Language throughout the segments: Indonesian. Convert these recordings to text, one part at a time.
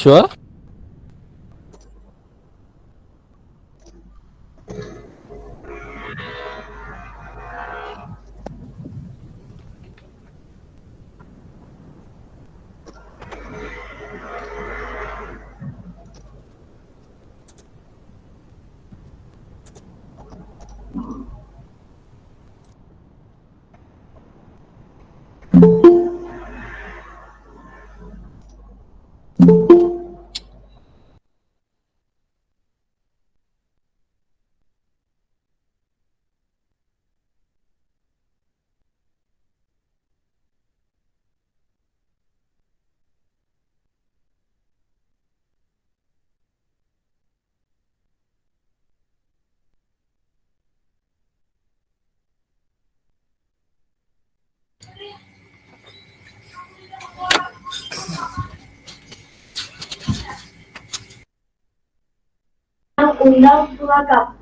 Joshua? Undang Pelakap.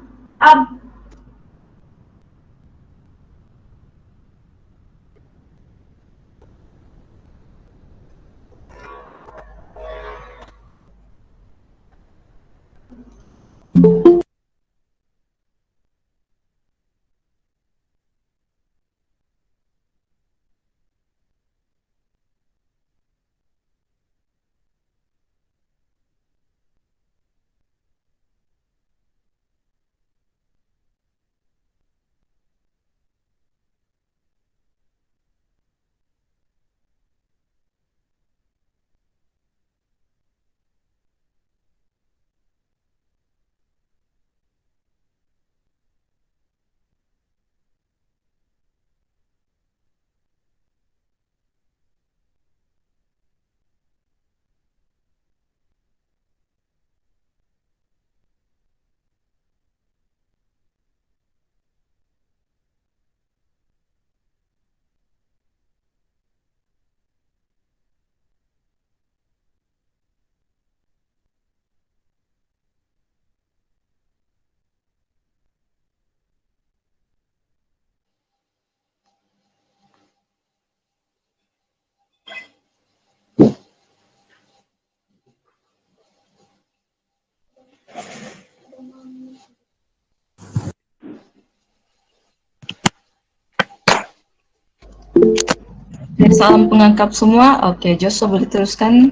Salam pengangkap semua. Oke, Joshua boleh teruskan.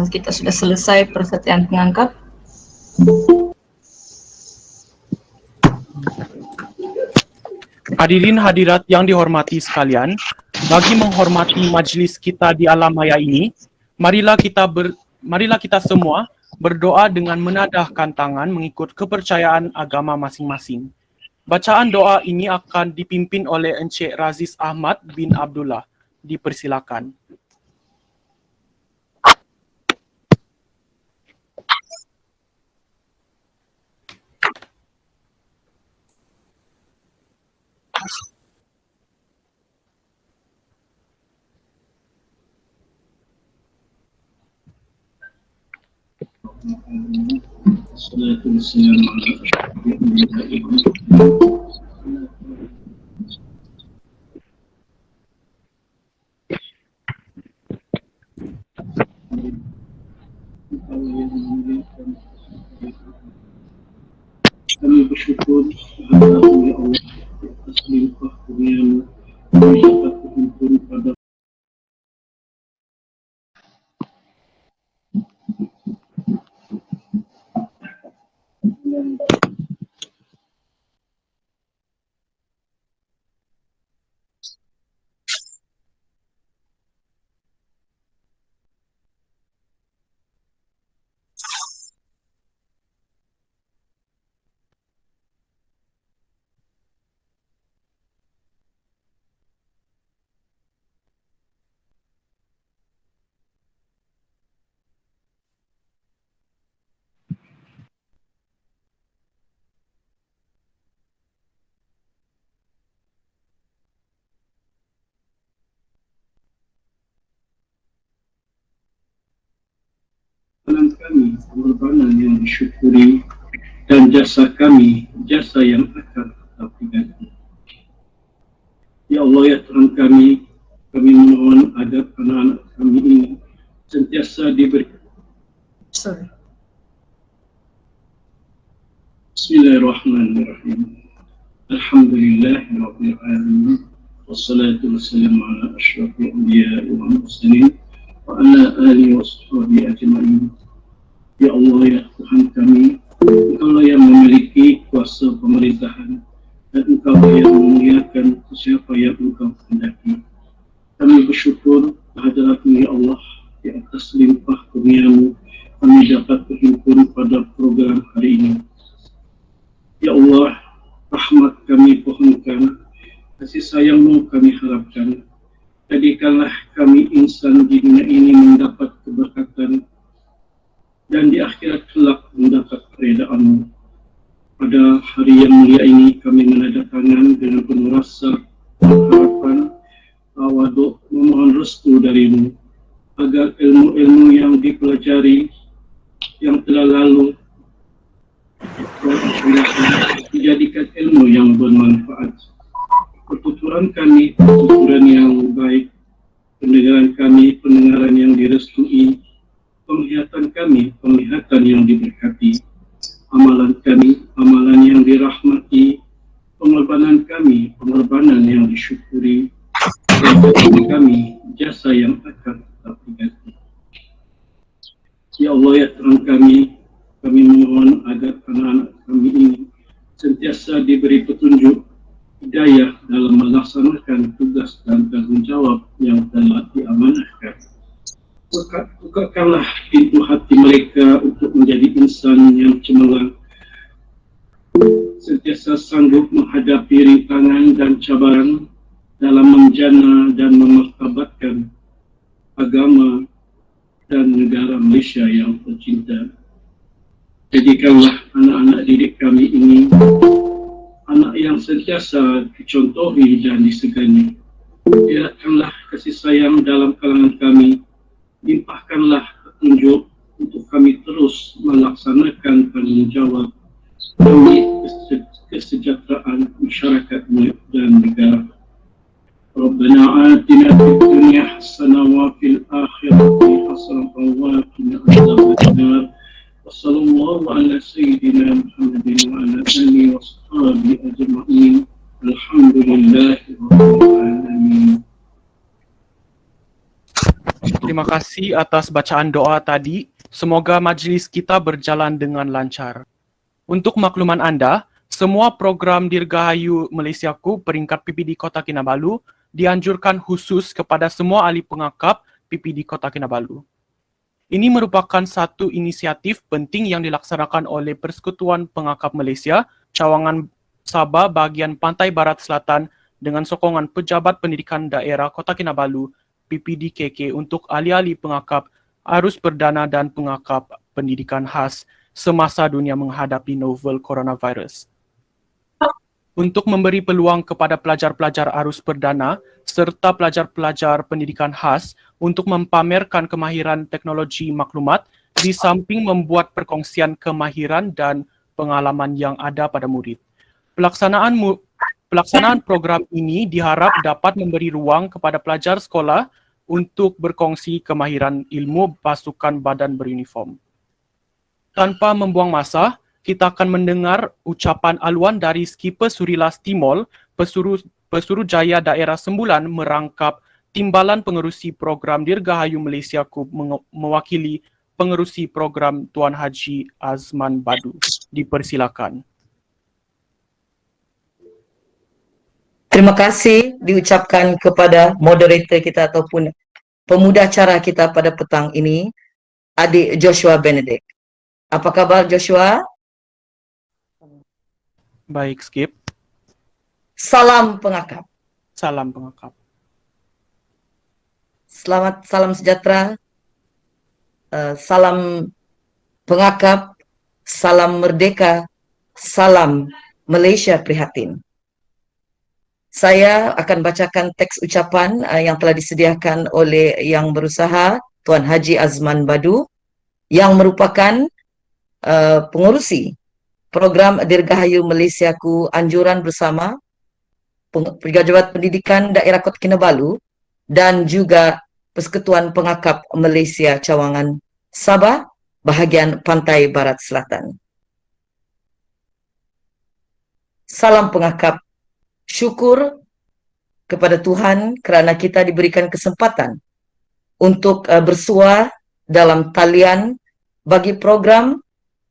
Kita sudah selesai persetiaan pengangkap. Hadirin hadirat yang dihormati sekalian, bagi menghormati majelis kita di alam maya ini, marilah kita marilah kita semua berdoa dengan menadahkan tangan mengikut kepercayaan agama masing-masing. Bacaan doa ini akan dipimpin oleh Encik Raziz Ahmad bin Abdullah. Dipersilakan. Salatu wassalamu ala asyrafil anbiya'i wal mursalin. Kami bersyukur kehadiratmu ya Allah atas limpah kurniamu kami dapat berhimpun pada kami, pengorbanan yang disyukuri, dan jasa kami, jasa yang akan kita ganti. Ya Allah, ya Tuhan kami memohon agar anak-anak kami ini sentiasa diberi. Bismillahirrahmanirrahim. Alhamdulillahirabbil alamin. Wassalatu wassalamu ala asyrafil anbiya'i wal mursalin wa ala alihi wa sahbihi ajma'in. Ya Allah, ya Tuhan kami, Engkau yang memiliki kuasa pemerintahan dan Engkau yang memuliakan siapa yang Engkau kehendaki. Kami bersyukur kehadirat-Mu ya Allah, di atas limpah kurnia-Mu kami dapat berhimpun pada program hari ini. Ya Allah, rahmat kami pohonkan, kasih sayang-Mu kami harapkan. Jadikanlah kami insan di dunia ini mendapat keberkatan dan di akhirat kelak mendapat keredaan-Mu. Pada hari yang mulia ini kami menandatangan dengan penuh rasa harapan, tawaduk, memohon restu dari-Mu agar ilmu-ilmu yang dipelajari yang telah lalu dijadikan ilmu yang bermanfaat. Pertuturan kami, pertuturan yang baik, pendengaran kami, pendengaran yang direstui, penglihatan kami, penglihatan yang diberkati, amalan kami, amalan yang dirahmati, pengorbanan kami, pengorbanan yang disyukuri, dan kami, jasa yang akan tetap diganti. Ya Allah, ya Tuhan kami memohon agar anak-anak kami ini sentiasa diberi petunjuk, hidayah dalam melaksanakan tugas dan tanggung jawab yang telah diamanahkan. Bukakanlah pintu hati mereka untuk menjadi insan yang cemerlang, sentiasa sanggup menghadapi rintangan dan cabaran dalam menjana dan memartabatkan agama dan negara Malaysia yang tercinta. Jadikanlah anak-anak didik kami ini anak yang sentiasa dicontohi dan disegani. Eratkanlah kasih sayang dalam kalangan kami, limpahkanlah petunjuk untuk kami terus melaksanakan tanggung jawab demi kesejahteraan masyarakat dan negara. Rabbana atina fid dunya hasanah wa fil akhirati hasanah wa qina adzabannar. Wassallallahu ala sayyidina Muhammadin wa ala alihi wa sahbihi ajma'in. Alhamdulillahirabbil alamin. Terima kasih atas bacaan doa tadi. Semoga majlis kita berjalan dengan lancar. Untuk makluman anda, semua program Dirgahayu Malaysiaku peringkat PPD Kota Kinabalu dianjurkan khusus kepada semua ahli pengakap PPD Kota Kinabalu. Ini merupakan satu inisiatif penting yang dilaksanakan oleh Persekutuan Pengakap Malaysia, Cawangan Sabah bahagian Pantai Barat Selatan dengan sokongan Pejabat Pendidikan Daerah Kota Kinabalu, PPDKK untuk ahli-ahli pengakap arus perdana dan pengakap pendidikan khas semasa dunia menghadapi novel coronavirus. Untuk memberi peluang kepada pelajar-pelajar arus perdana serta pelajar-pelajar pendidikan khas untuk mempamerkan kemahiran teknologi maklumat di samping membuat perkongsian kemahiran dan pengalaman yang ada pada murid. Pelaksanaan program ini diharap dapat memberi ruang kepada pelajar sekolah untuk berkongsi kemahiran ilmu pasukan badan beruniform. Tanpa membuang masa, kita akan mendengar ucapan aluan dari Skipper Surilas Timol, Pesuruhjaya Daerah Sembulan merangkap Timbalan Pengerusi Program Dirgahayu Malaysia mewakili Pengerusi Program Tuan Haji Azman Badu. Dipersilakan. Terima kasih diucapkan kepada moderator kita ataupun pemuda acara kita pada petang ini, adik Joshua Benedict. Apa kabar Joshua? Baik, Skip. Salam pengakap. Salam pengakap. Salam sejahtera. Salam pengakap. Salam merdeka. Salam Malaysia prihatin. Saya akan bacakan teks ucapan yang telah disediakan oleh Yang Berusaha Tuan Haji Azman Badu yang merupakan pengurusi Program Dirgahayu Malaysiaku Anjuran Bersama Pejabat Pendidikan Daerah Kota Kinabalu dan juga Persekutuan Pengakap Malaysia Cawangan Sabah bahagian Pantai Barat Selatan. Salam pengakap. Syukur kepada Tuhan kerana kita diberikan kesempatan untuk bersua dalam talian bagi program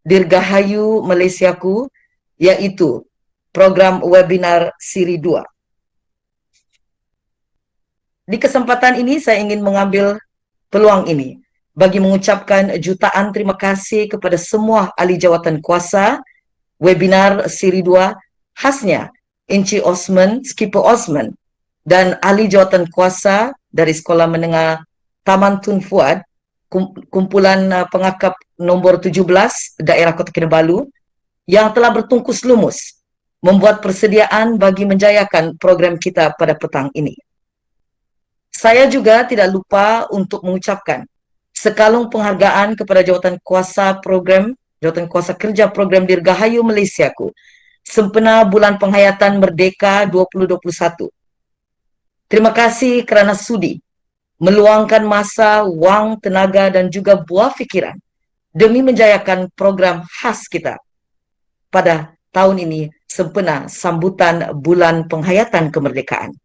Dirgahayu Malaysiaku, iaitu program webinar siri 2. Di kesempatan ini saya ingin mengambil peluang ini bagi mengucapkan jutaan terima kasih kepada semua ahli jawatan kuasa webinar siri 2, khasnya Encik Osman, Skipper Osman, dan ahli jawatan kuasa dari Sekolah Menengah Taman Tun Fuad, kumpulan pengakap nombor 17 daerah Kota Kinabalu yang telah bertungkus lumus membuat persediaan bagi menjayakan program kita pada petang ini. Saya juga tidak lupa untuk mengucapkan sekalung penghargaan kepada jawatan kuasa kerja program Dirgahayu Malaysiaku sempena Bulan Penghayatan Merdeka 2021. Terima kasih kerana sudi meluangkan masa, wang, tenaga dan juga buah fikiran demi menjayakan program khas kita pada tahun ini sempena sambutan Bulan Penghayatan Kemerdekaan.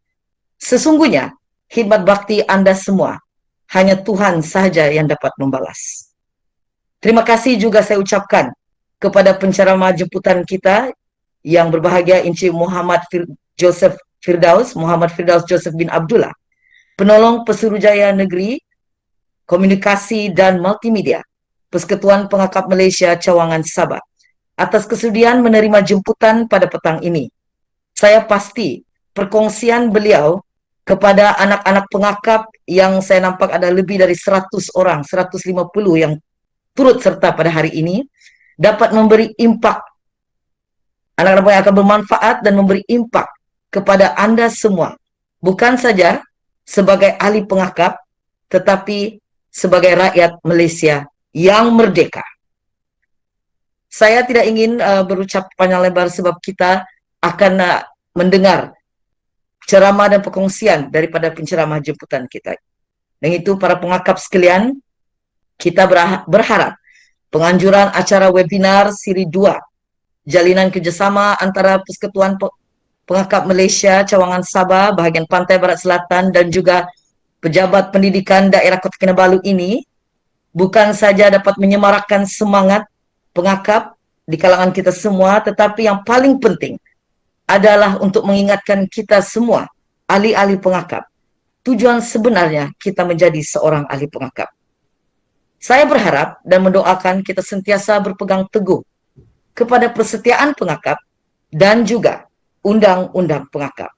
Sesungguhnya, khidmat bakti anda semua hanya Tuhan sahaja yang dapat membalas. Terima kasih juga saya ucapkan kepada penceramah jemputan kita yang berbahagia Encik Muhammad Joseph Joseph bin Abdullah, Penolong Pesuruhjaya Negeri, Komunikasi dan Multimedia, Persekutuan Pengakap Malaysia Cawangan Sabah, atas kesudian menerima jemputan pada petang ini. Saya pasti perkongsian beliau kepada anak-anak pengakap yang saya nampak ada lebih dari 100 orang, 150 yang turut serta pada hari ini, dapat memberi impak. Anak-anak yang akan bermanfaat dan memberi impak kepada anda semua. Bukan saja sebagai ahli pengakap, tetapi sebagai rakyat Malaysia yang merdeka. Saya tidak ingin berucap panjang lebar sebab kita akan mendengar ceramah dan perkongsian daripada penceramah jemputan kita. Dan itu para pengakap sekalian, kita berharap penganjuran acara webinar siri 2, jalinan kerjasama antara Persekutuan Pengakap Malaysia Cawangan Sabah bahagian Pantai Barat Selatan dan juga Pejabat Pendidikan Daerah Kota Kinabalu ini bukan saja dapat menyemarakkan semangat pengakap di kalangan kita semua, tetapi yang paling penting adalah untuk mengingatkan kita semua, ahli-ahli pengakap, tujuan sebenarnya kita menjadi seorang ahli pengakap. Saya berharap dan mendoakan kita sentiasa berpegang teguh kepada persetiaan pengakap dan juga undang-undang pengakap.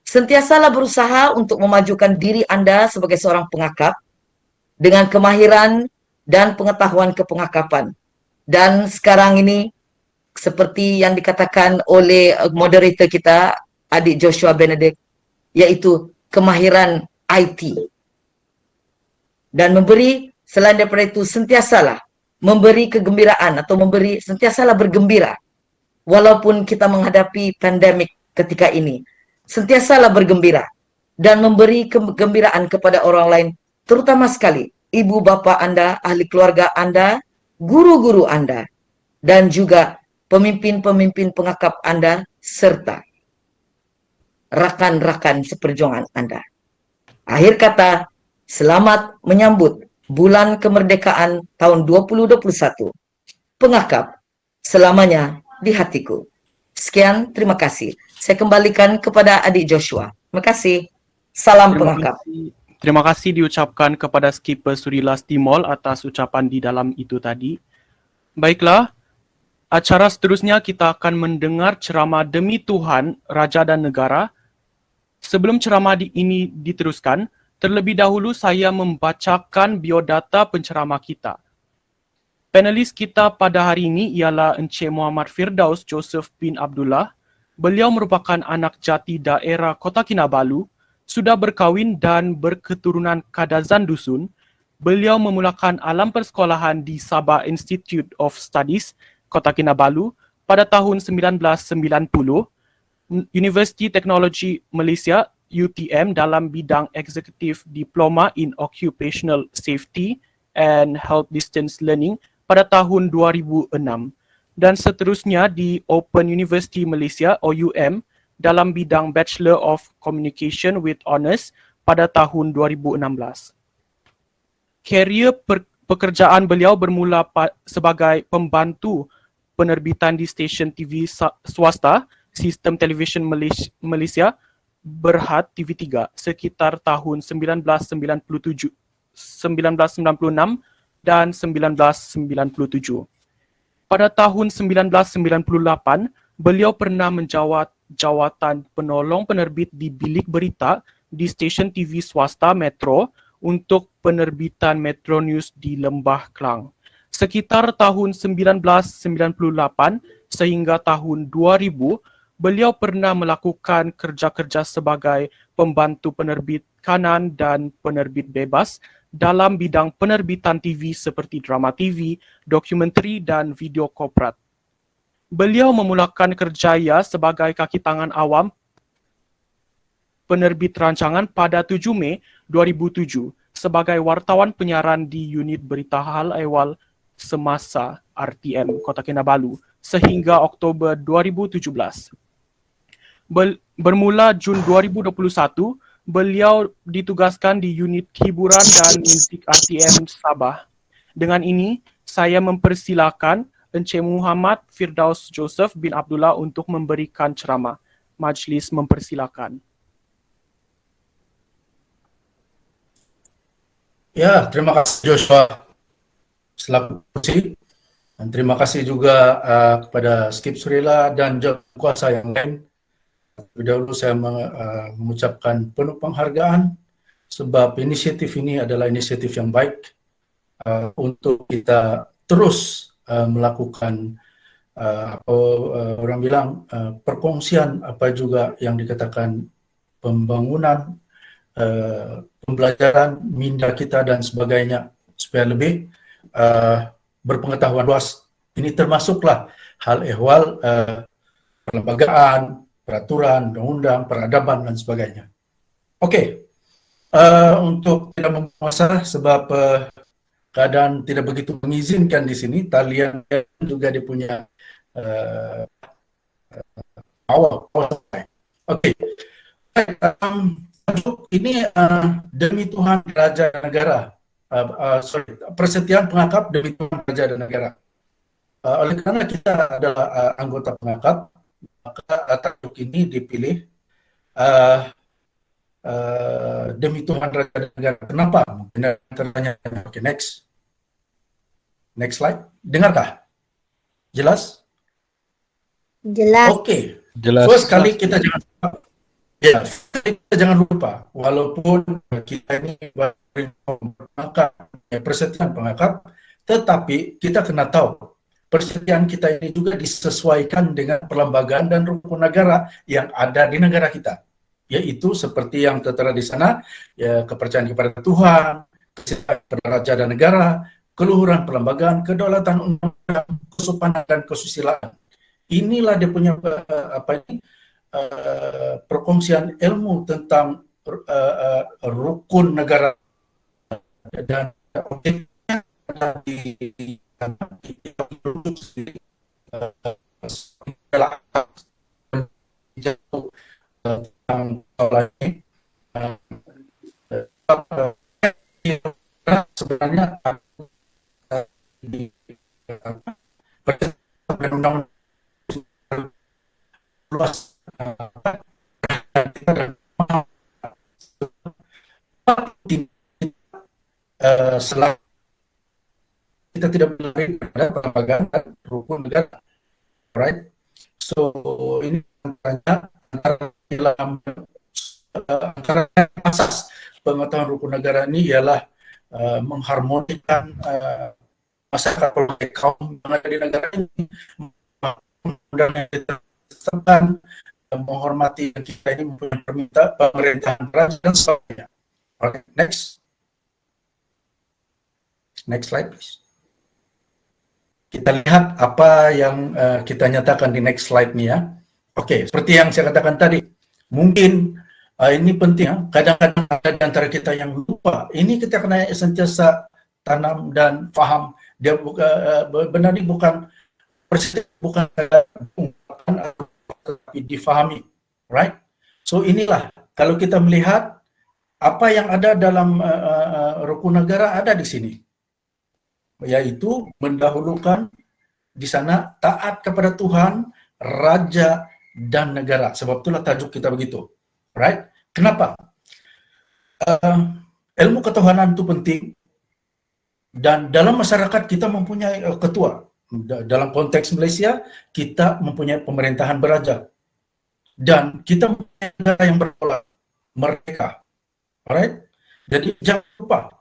Sentiasalah berusaha untuk memajukan diri Anda sebagai seorang pengakap dengan kemahiran dan pengetahuan kepengakapan. Dan sekarang ini, seperti yang dikatakan oleh moderator kita, adik Joshua Benedict, yaitu kemahiran IT. Dan memberi, selain daripada itu, sentiasalah memberi kegembiraan atau sentiasalah bergembira walaupun kita menghadapi pandemik ketika ini. Sentiasalah bergembira dan memberi kegembiraan kepada orang lain, terutama sekali ibu bapa Anda, ahli keluarga Anda, guru-guru Anda, dan juga pemimpin-pemimpin pengakap Anda, serta rakan-rakan seperjuangan Anda. Akhir kata, selamat menyambut bulan kemerdekaan tahun 2021. Pengakap selamanya di hatiku. Sekian, terima kasih. Saya kembalikan kepada adik Joshua. Terima kasih. Salam pengakap. Terima kasih diucapkan kepada Skipper Surila Stimol atas ucapan di dalam itu tadi. Baiklah, acara seterusnya kita akan mendengar ceramah Demi Tuhan, Raja dan Negara. Sebelum ceramah ini diteruskan, terlebih dahulu saya membacakan biodata penceramah kita. Panelis kita pada hari ini ialah Encik Muhammad Firdaus Joseph bin Abdullah. Beliau merupakan anak jati daerah Kota Kinabalu, sudah berkahwin dan berketurunan Kadazan Dusun. Beliau memulakan alam persekolahan di Sabah Institute of Studies, Kota Kinabalu pada tahun 1990. Universiti Teknologi Malaysia UTM dalam bidang Executive Diploma in Occupational Safety and Health Distance Learning pada tahun 2006 dan seterusnya di Open University Malaysia OUM dalam bidang Bachelor of Communication with Honours pada tahun 2016. Karier pekerjaan beliau bermula sebagai pembantu penerbitan di stesen TV swasta Sistem Television Malaysia Berhad TV3 sekitar tahun 1996 dan 1997. Pada tahun 1998, beliau pernah menjawat jawatan penolong penerbit di bilik berita di stesen TV swasta Metro untuk penerbitan Metro News di Lembah Klang. Sekitar tahun 1998 sehingga tahun 2000, beliau pernah melakukan kerja-kerja sebagai pembantu penerbit kanan dan penerbit bebas dalam bidang penerbitan TV seperti drama TV, dokumentari dan video korporat. Beliau memulakan kerjaya sebagai kaki tangan awam penerbit rancangan pada 7 Mei 2007 sebagai wartawan penyiaran di unit berita hal ehwal semasa RTM Kota Kinabalu sehingga Oktober 2017. Bermula Jun 2021, beliau ditugaskan di unit hiburan dan muzik RTM Sabah. Dengan ini, saya mempersilakan Encik Muhammad Firdaus Joseph bin Abdullah untuk memberikan ceramah. Majlis mempersilakan. Ya, terima kasih Joshua selaku kursi. Dan terima kasih juga kepada Skip Surila dan kuasa yang lain. Lebih dahulu saya mengucapkan penuh penghargaan sebab inisiatif ini adalah inisiatif yang baik untuk kita terus melakukan orang bilang perkongsian apa juga yang dikatakan pembangunan, pembelajaran, minda kita dan sebagainya supaya lebih berpengetahuan luas. Ini termasuklah hal ehwal perlembagaan, peraturan, undang-undang, peradaban dan sebagainya. Oke, untuk tidak memuasa sebab keadaan tidak begitu mengizinkan di sini, talian juga dia punya awal. Oke, ini Demi Tuhan Raja dan Negara, persetiaan pengakap Demi Tuhan Raja dan Negara. Oleh karena kita adalah anggota pengakap, maka tajuk ini dipilih Demi Tuhan Raja dan Negara. Kenapa? Mungkin tertanya, okay, next. Next slide. Dengarkah? Jelas? Jelas. Oke. Jelas. First kali kita jangan lupa, walaupun kita ini pengangkat, persetiaan pengangkat, tetapi kita kena tahu persetiaan kita ini juga disesuaikan dengan perlembagaan dan rukun negara yang ada di negara kita, yaitu seperti yang tertera di sana, ya, kepercayaan kepada Tuhan, kepada raja dan negara, keluhuran perlembagaan, kedaulatan undang-undang, kesopanan dan kesusilaan. Inilah dia punya perkongsian ilmu tentang rukun negara dan sebenarnya di undang-undang luas selain kita tidak berlari pada perlembagaan dan rukun negara, right? So ini antara asas pengetahuan rukun negara ini ialah mengharmonikan masyarakat pelbagai kaum yang ada di negara ini, dan kita sertakan menghormati kita ini mempunyai pemerintahan raja dan sebagainya. Okay, next slide please. Kita lihat apa yang kita nyatakan di next slide nih ya. Oke, seperti yang saya katakan tadi, mungkin ini penting ya. Kadang-kadang ada di antara kita yang lupa. Ini kita kena sentiasa tanam dan paham. Dia benar ini bukan tapi difahami, right? So inilah kalau kita melihat apa yang ada dalam rukun negara ada di sini, yaitu mendahulukan di sana taat kepada Tuhan, raja dan negara. Sebab itulah tajuk kita begitu, right? Kenapa? Ilmu ketuhanan itu penting, dan dalam masyarakat kita mempunyai ketua. Dalam konteks Malaysia, kita mempunyai pemerintahan beraja. Dan kita mempunyai negara yang berpola, mereka. Alright? Jadi jangan lupa,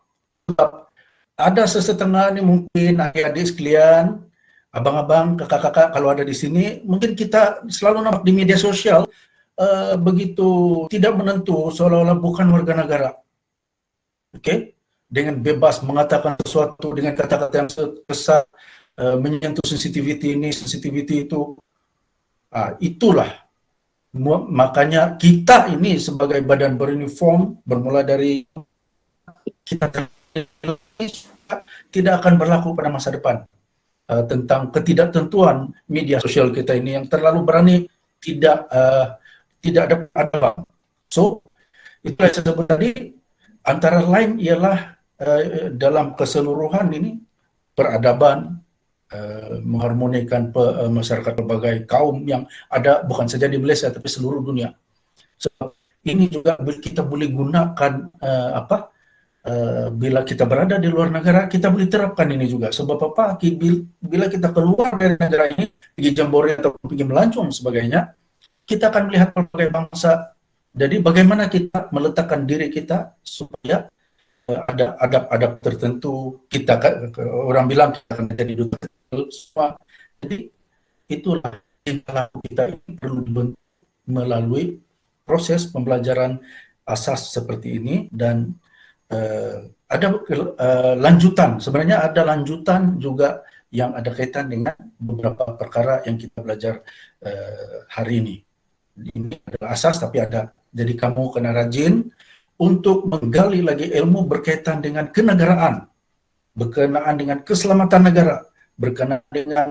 ada sesetengah ini mungkin adik-adik sekalian, abang-abang, kakak-kakak kalau ada di sini, mungkin kita selalu nampak di media sosial begitu tidak menentu, seolah-olah bukan warga negara. Oke? Dengan bebas mengatakan sesuatu dengan kata-kata yang besar, menyentuh sensitivity ini, sensitivity itu. Itulah. Makanya kita ini sebagai badan beruniform, bermula dari kita tidak akan berlaku pada masa depan. Tentang ketidaktentuan media sosial kita ini yang terlalu berani tidak ada. So, itulah yang saya sebut tadi, antara lain ialah dalam keseluruhan ini peradaban, mengharmonikan masyarakat berbagai kaum yang ada bukan saja di Malaysia tapi seluruh dunia. Sebab ini juga kita boleh gunakan bila kita berada di luar negara, kita boleh terapkan ini juga. Sebab apa? Bila kita keluar dari negara ini, pergi jambore atau pergi melancong sebagainya, kita akan melihat berbagai bangsa. Jadi bagaimana kita meletakkan diri kita supaya ada adab-adab tertentu. Kita orang bilang kita akan jadi duta semua. Jadi itulah tingkah laku kita ini perlu dibentuk melalui proses pembelajaran asas seperti ini, dan ada lanjutan. Sebenarnya ada lanjutan juga yang ada kaitan dengan beberapa perkara yang kita belajar hari ini. Ini adalah asas, tapi ada. Jadi kamu kena rajin untuk menggali lagi ilmu berkaitan dengan kenegaraan, berkenaan dengan keselamatan negara, berkenaan dengan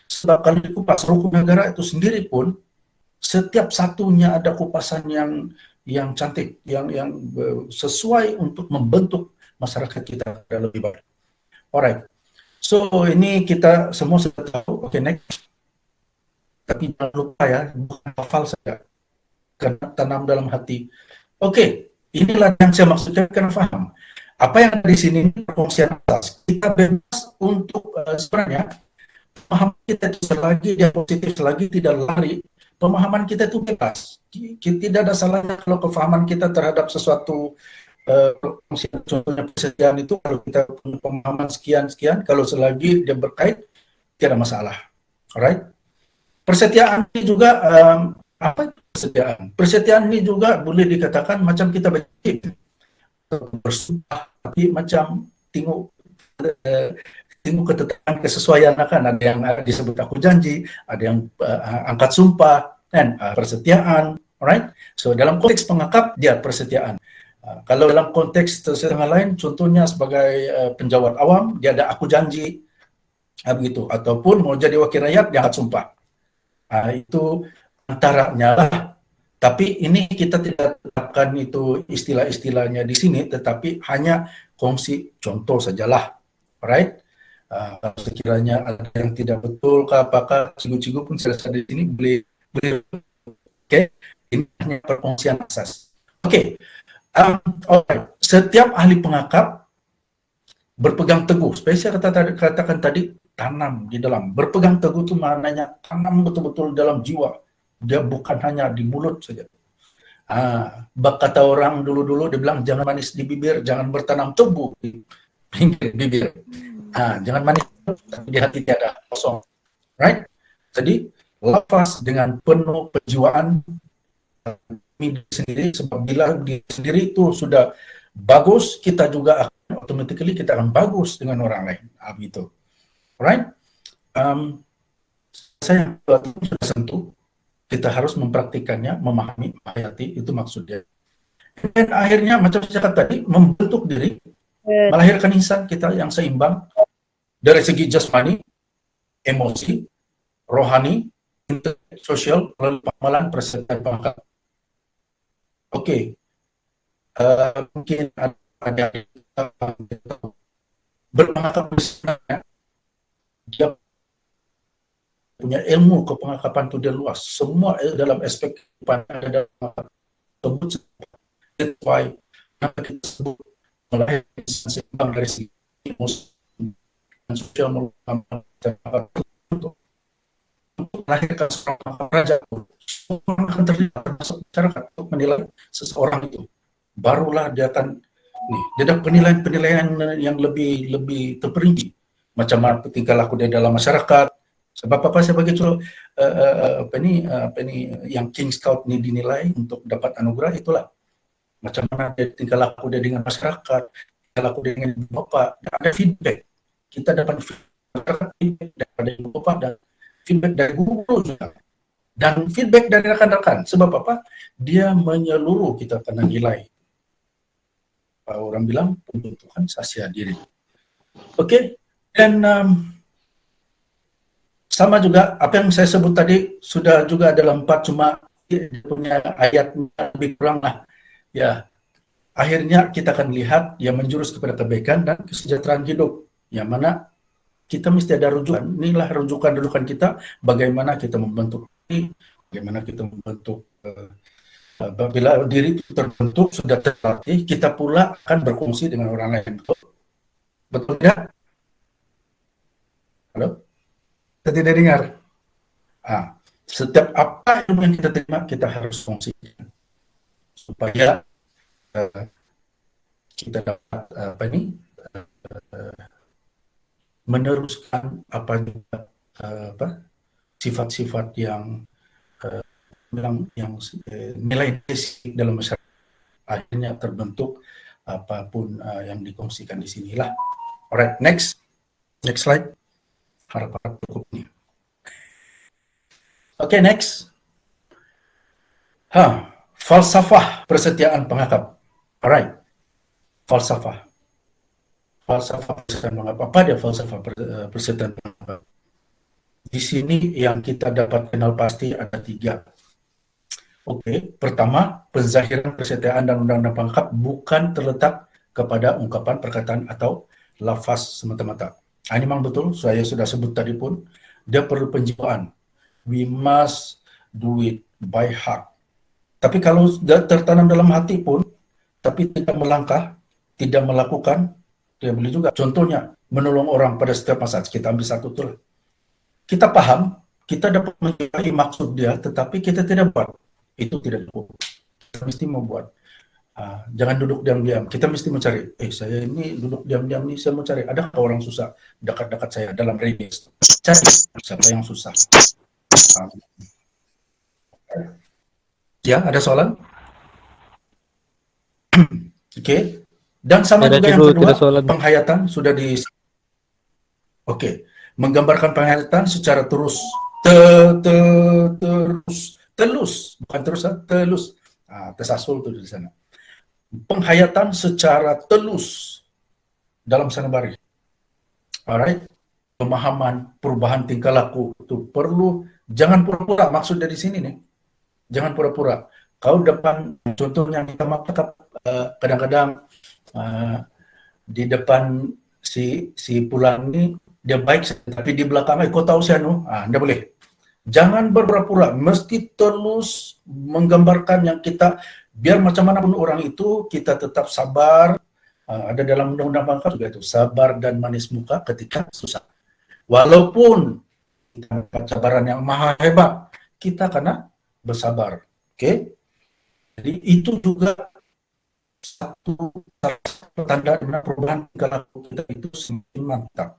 sebab kalau dikupas rukun negara itu sendiri pun setiap satunya ada kupasan yang cantik, yang sesuai untuk membentuk masyarakat kita lebih baik. Alright, so ini kita semua sudah tahu. Okay, next. Tapi jangan lupa ya, bukan hafal saja, karena tanam dalam hati. Okay, inilah yang saya maksudkan, kena faham. apa yang di sini perkongsian atas. Kita bebas untuk sebenarnya pemahaman kita itu selagi dia positif, selagi tidak lari, pemahaman kita itu bebas. Tidak ada salahnya kalau kefahaman kita terhadap sesuatu, contohnya persediaan itu, kalau kita punya pemahaman sekian, kalau selagi dia berkait, tidak masalah. Alright? Persetiaan ini juga, apa itu persetiaan? Persetiaan ini juga boleh dikatakan macam kita bersumpah, tapi macam tengok ketetapan kesesuaian, kan ada yang disebut aku janji, ada yang angkat sumpah, kan persetiaan, alright? So dalam konteks pengakap dia persetiaan. Kalau dalam konteks setengah lain, contohnya sebagai penjawat awam, dia ada aku janji, begitu. Ataupun mau jadi wakil rakyat, dia angkat sumpah. Itu antaranya lah. Tapi ini kita tidak tetapkan itu istilah-istilahnya di sini, tetapi hanya kongsi contoh sajalah, alright? Kalau sekiranya ada yang tidak betul, apakah cigu-cigu pun selesai di sini boleh, oke? Ini hanya perkongsian asas. Oke. Alright. Setiap ahli pengakap berpegang teguh, spesial katakan tadi, tanam di dalam. Berpegang teguh itu maknanya tanam betul-betul dalam jiwa. Dia bukan hanya di mulut saja. Kata orang dulu-dulu, dia bilang jangan manis di bibir, jangan bertanam tebu di pinggir bibir. Jangan manis, tapi di hati tiada kosong. Right? Jadi, lepas dengan penuh penjiwaan diri sendiri, sebab bila diri sendiri itu sudah bagus, kita juga akan automatically kita akan bagus dengan orang lain. Begitu. Alright? Saya sudah sentuh, kita harus mempraktikannya, memahami, menghayati, itu maksudnya. Dan akhirnya, macam saya katakan tadi, membentuk diri, melahirkan insan kita yang seimbang dari segi jasmani, emosi, rohani, sosial, pengamalan, persediaan pangkat. Oke, mungkin ada berpengakap sebenarnya, dia punya ilmu kepengakapan itu dia luas. Semua dalam aspek kehidupan ada dalam tersebut. That's why kita sebut melahirkan seimbang dari segi emosi dan sosial untuk melahirkan seorang raja. Orang akan terlibat termasuk masyarakat untuk menilai seseorang itu. Barulah dia akan dia ada penilaian yang lebih terperinci. Macam mana tingkah laku dia dalam masyarakat. Sebab apa saya bagi contoh yang King Scout ini dinilai untuk dapat anugerah itulah. Macam mana dia tingkah laku dia dengan masyarakat, tingkah laku dia dengan ibu bapa. Ada feedback. Kita dapat feedback daripada ibu bapa dan feedback dari guru juga. Dan feedback dari rekan-rekan. Sebab apa? Dia menyeluruh kita kena nilai. Orang bilang pembentukan sasya diri. Oke. Dan sama juga apa yang saya sebut tadi sudah juga dalam 4, cuma punya ayat lebih kurang lah. Ya, akhirnya kita akan lihat yang menjurus kepada kebaikan dan kesejahteraan hidup. Yang mana kita mesti ada rujukan. Inilah rujukan kita bagaimana kita membentuk diri, bagaimana kita membentuk bila diri itu terbentuk sudah terlatih, kita pula akan berfungsi dengan orang lain. Betul tidak? Halo? Kita tidak dengar. Setiap apa yang kita terima kita harus fungsikan supaya kita dapat meneruskan sifat-sifat yang nilai basic dalam masyarakat akhirnya terbentuk apapun yang dikongsikan di sinilah. Alright, next slide. Harap-harap cukup nih. Oke, next. Falsafah persetiaan pengakap. Alright. Falsafah persetiaan pengakap. Apa dia falsafah persetiaan pengakap? Di sini yang kita dapat kenal pasti ada 3. Oke, pertama, penzahiran persetiaan dan undang-undang pengakap bukan terletak kepada ungkapan, perkataan, atau lafaz semata-mata. Ini memang betul, saya sudah sebut tadi pun, dia perlu penjiwaan. We must do it by heart. Tapi kalau sudah tertanam dalam hati pun, tapi tidak melangkah, tidak melakukan, dia boleh juga. Contohnya, menolong orang pada setiap masa. Kita ambil satu tuh. Kita paham, kita dapat menilai maksud dia, tetapi kita tidak buat. Itu tidak cukup. Kita mesti membuat. Jangan duduk diam-diam. Kita mesti mencari. Saya ini duduk diam-diam nih, saya mau cari. Ada orang susah dekat-dekat saya dalam readings? Cari siapa yang susah. Ya, ada soalan? Oke. Dan sama Ada juga yang dulu, kedua, tidak soalan. penghayatan sudah di. Oke. Menggambarkan penghayatan secara terus. Telus. Bukan terus, telus. Tersasul tuh di sana. Penghayatan secara telus dalam sanubari. Alright, pemahaman, perubahan tingkah laku itu perlu. Jangan pura-pura. Maksud dari sini nih, jangan pura-pura. Kau depan, contohnya kita makan kadang-kadang di depan si pulang ini dia baik, tapi di belakangnya kau tahu si anu, Anda boleh. Jangan berpura-pura, mesti terus menggambarkan yang kita. Biar macam mana pun orang itu, kita tetap sabar. Ada dalam undang-undang pangkat juga itu, sabar dan manis muka ketika susah. Walaupun kita dapat cabaran yang maha hebat, kita kena bersabar. Oke? Jadi itu juga satu tanda di mana perubahan tingkah laku kita itu semakin mantap.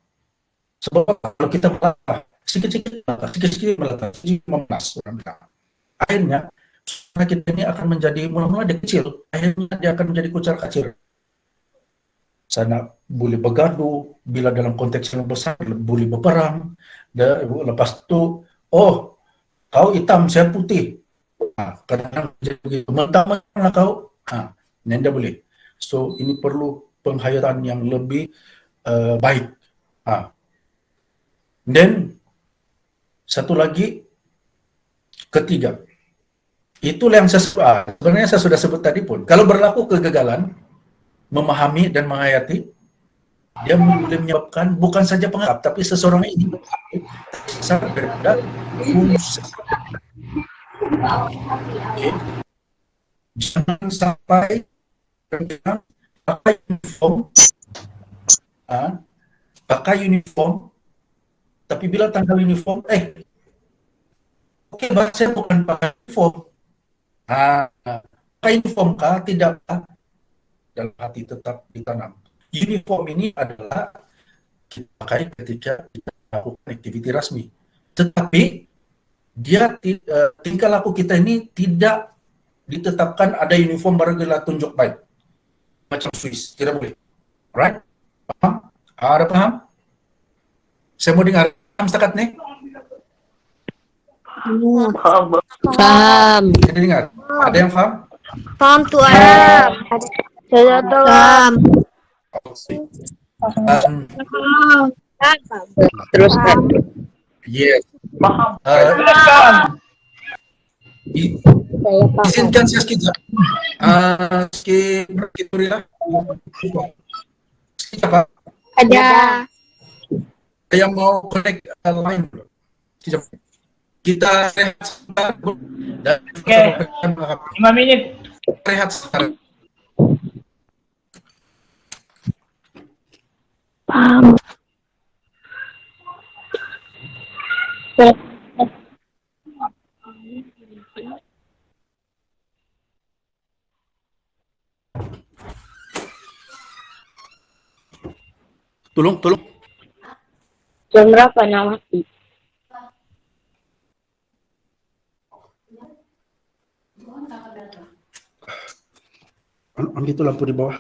Sebab kalau kita sedikit-sedikit melatah, sedikit memanas, orang bilang. Akhirnya karena kita ini akan menjadi, mula-mula dia kecil, akhirnya dia akan menjadi kucar kacir. Sana boleh bergaduh, bila dalam konteks yang besar boleh berperang, lepas itu, kau hitam, saya putih. Kadang-kadang jadi begitu, mentah-mentah kau, ini boleh. So ini perlu penghayatan yang lebih baik. Dan satu lagi, ketiga, itulah yang sebenarnya saya sudah sebut tadi pun. Kalau berlaku kegagalan, memahami dan menghayati, dia boleh menyebabkan bukan saja penganggap, tapi seseorang ini sangat daripada fungsi. Jangan sampai pakai uniform, tapi bila tanggal uniform, saya bukan pakai uniform. Pakai uniform kah? Tidak, dalam hati tetap ditanam. Uniform ini adalah kita pakai ketika kita melakukan aktiviti rasmi. Tetapi dia tingkah laku kita ini tidak ditetapkan ada uniform baru kita tunjuk baik. Macam Swiss, tidak boleh. Right? Paham? Ada paham? Saya mau dengar paham setakat nih. Paham. Jadi dengar. Ada yang paham? Paham Tuan. Saya paham. Teruskan. Yes. Paham. Saya paham. Izinkan saya sekejap. Sekejap. Sekejap. Ada. Saya mau connect line dulu. Sekejap. Kita rehat sebentar dan 5 menit rehat sebentar. Paham. Tolong. Jam berapa Nawati? Ambil itu lampu di bawah.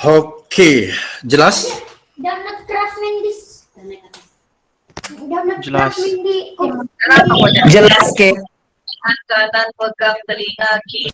Oke, jelas? Jelas. Jelas, Skip. Kanan pegang telinga kiri.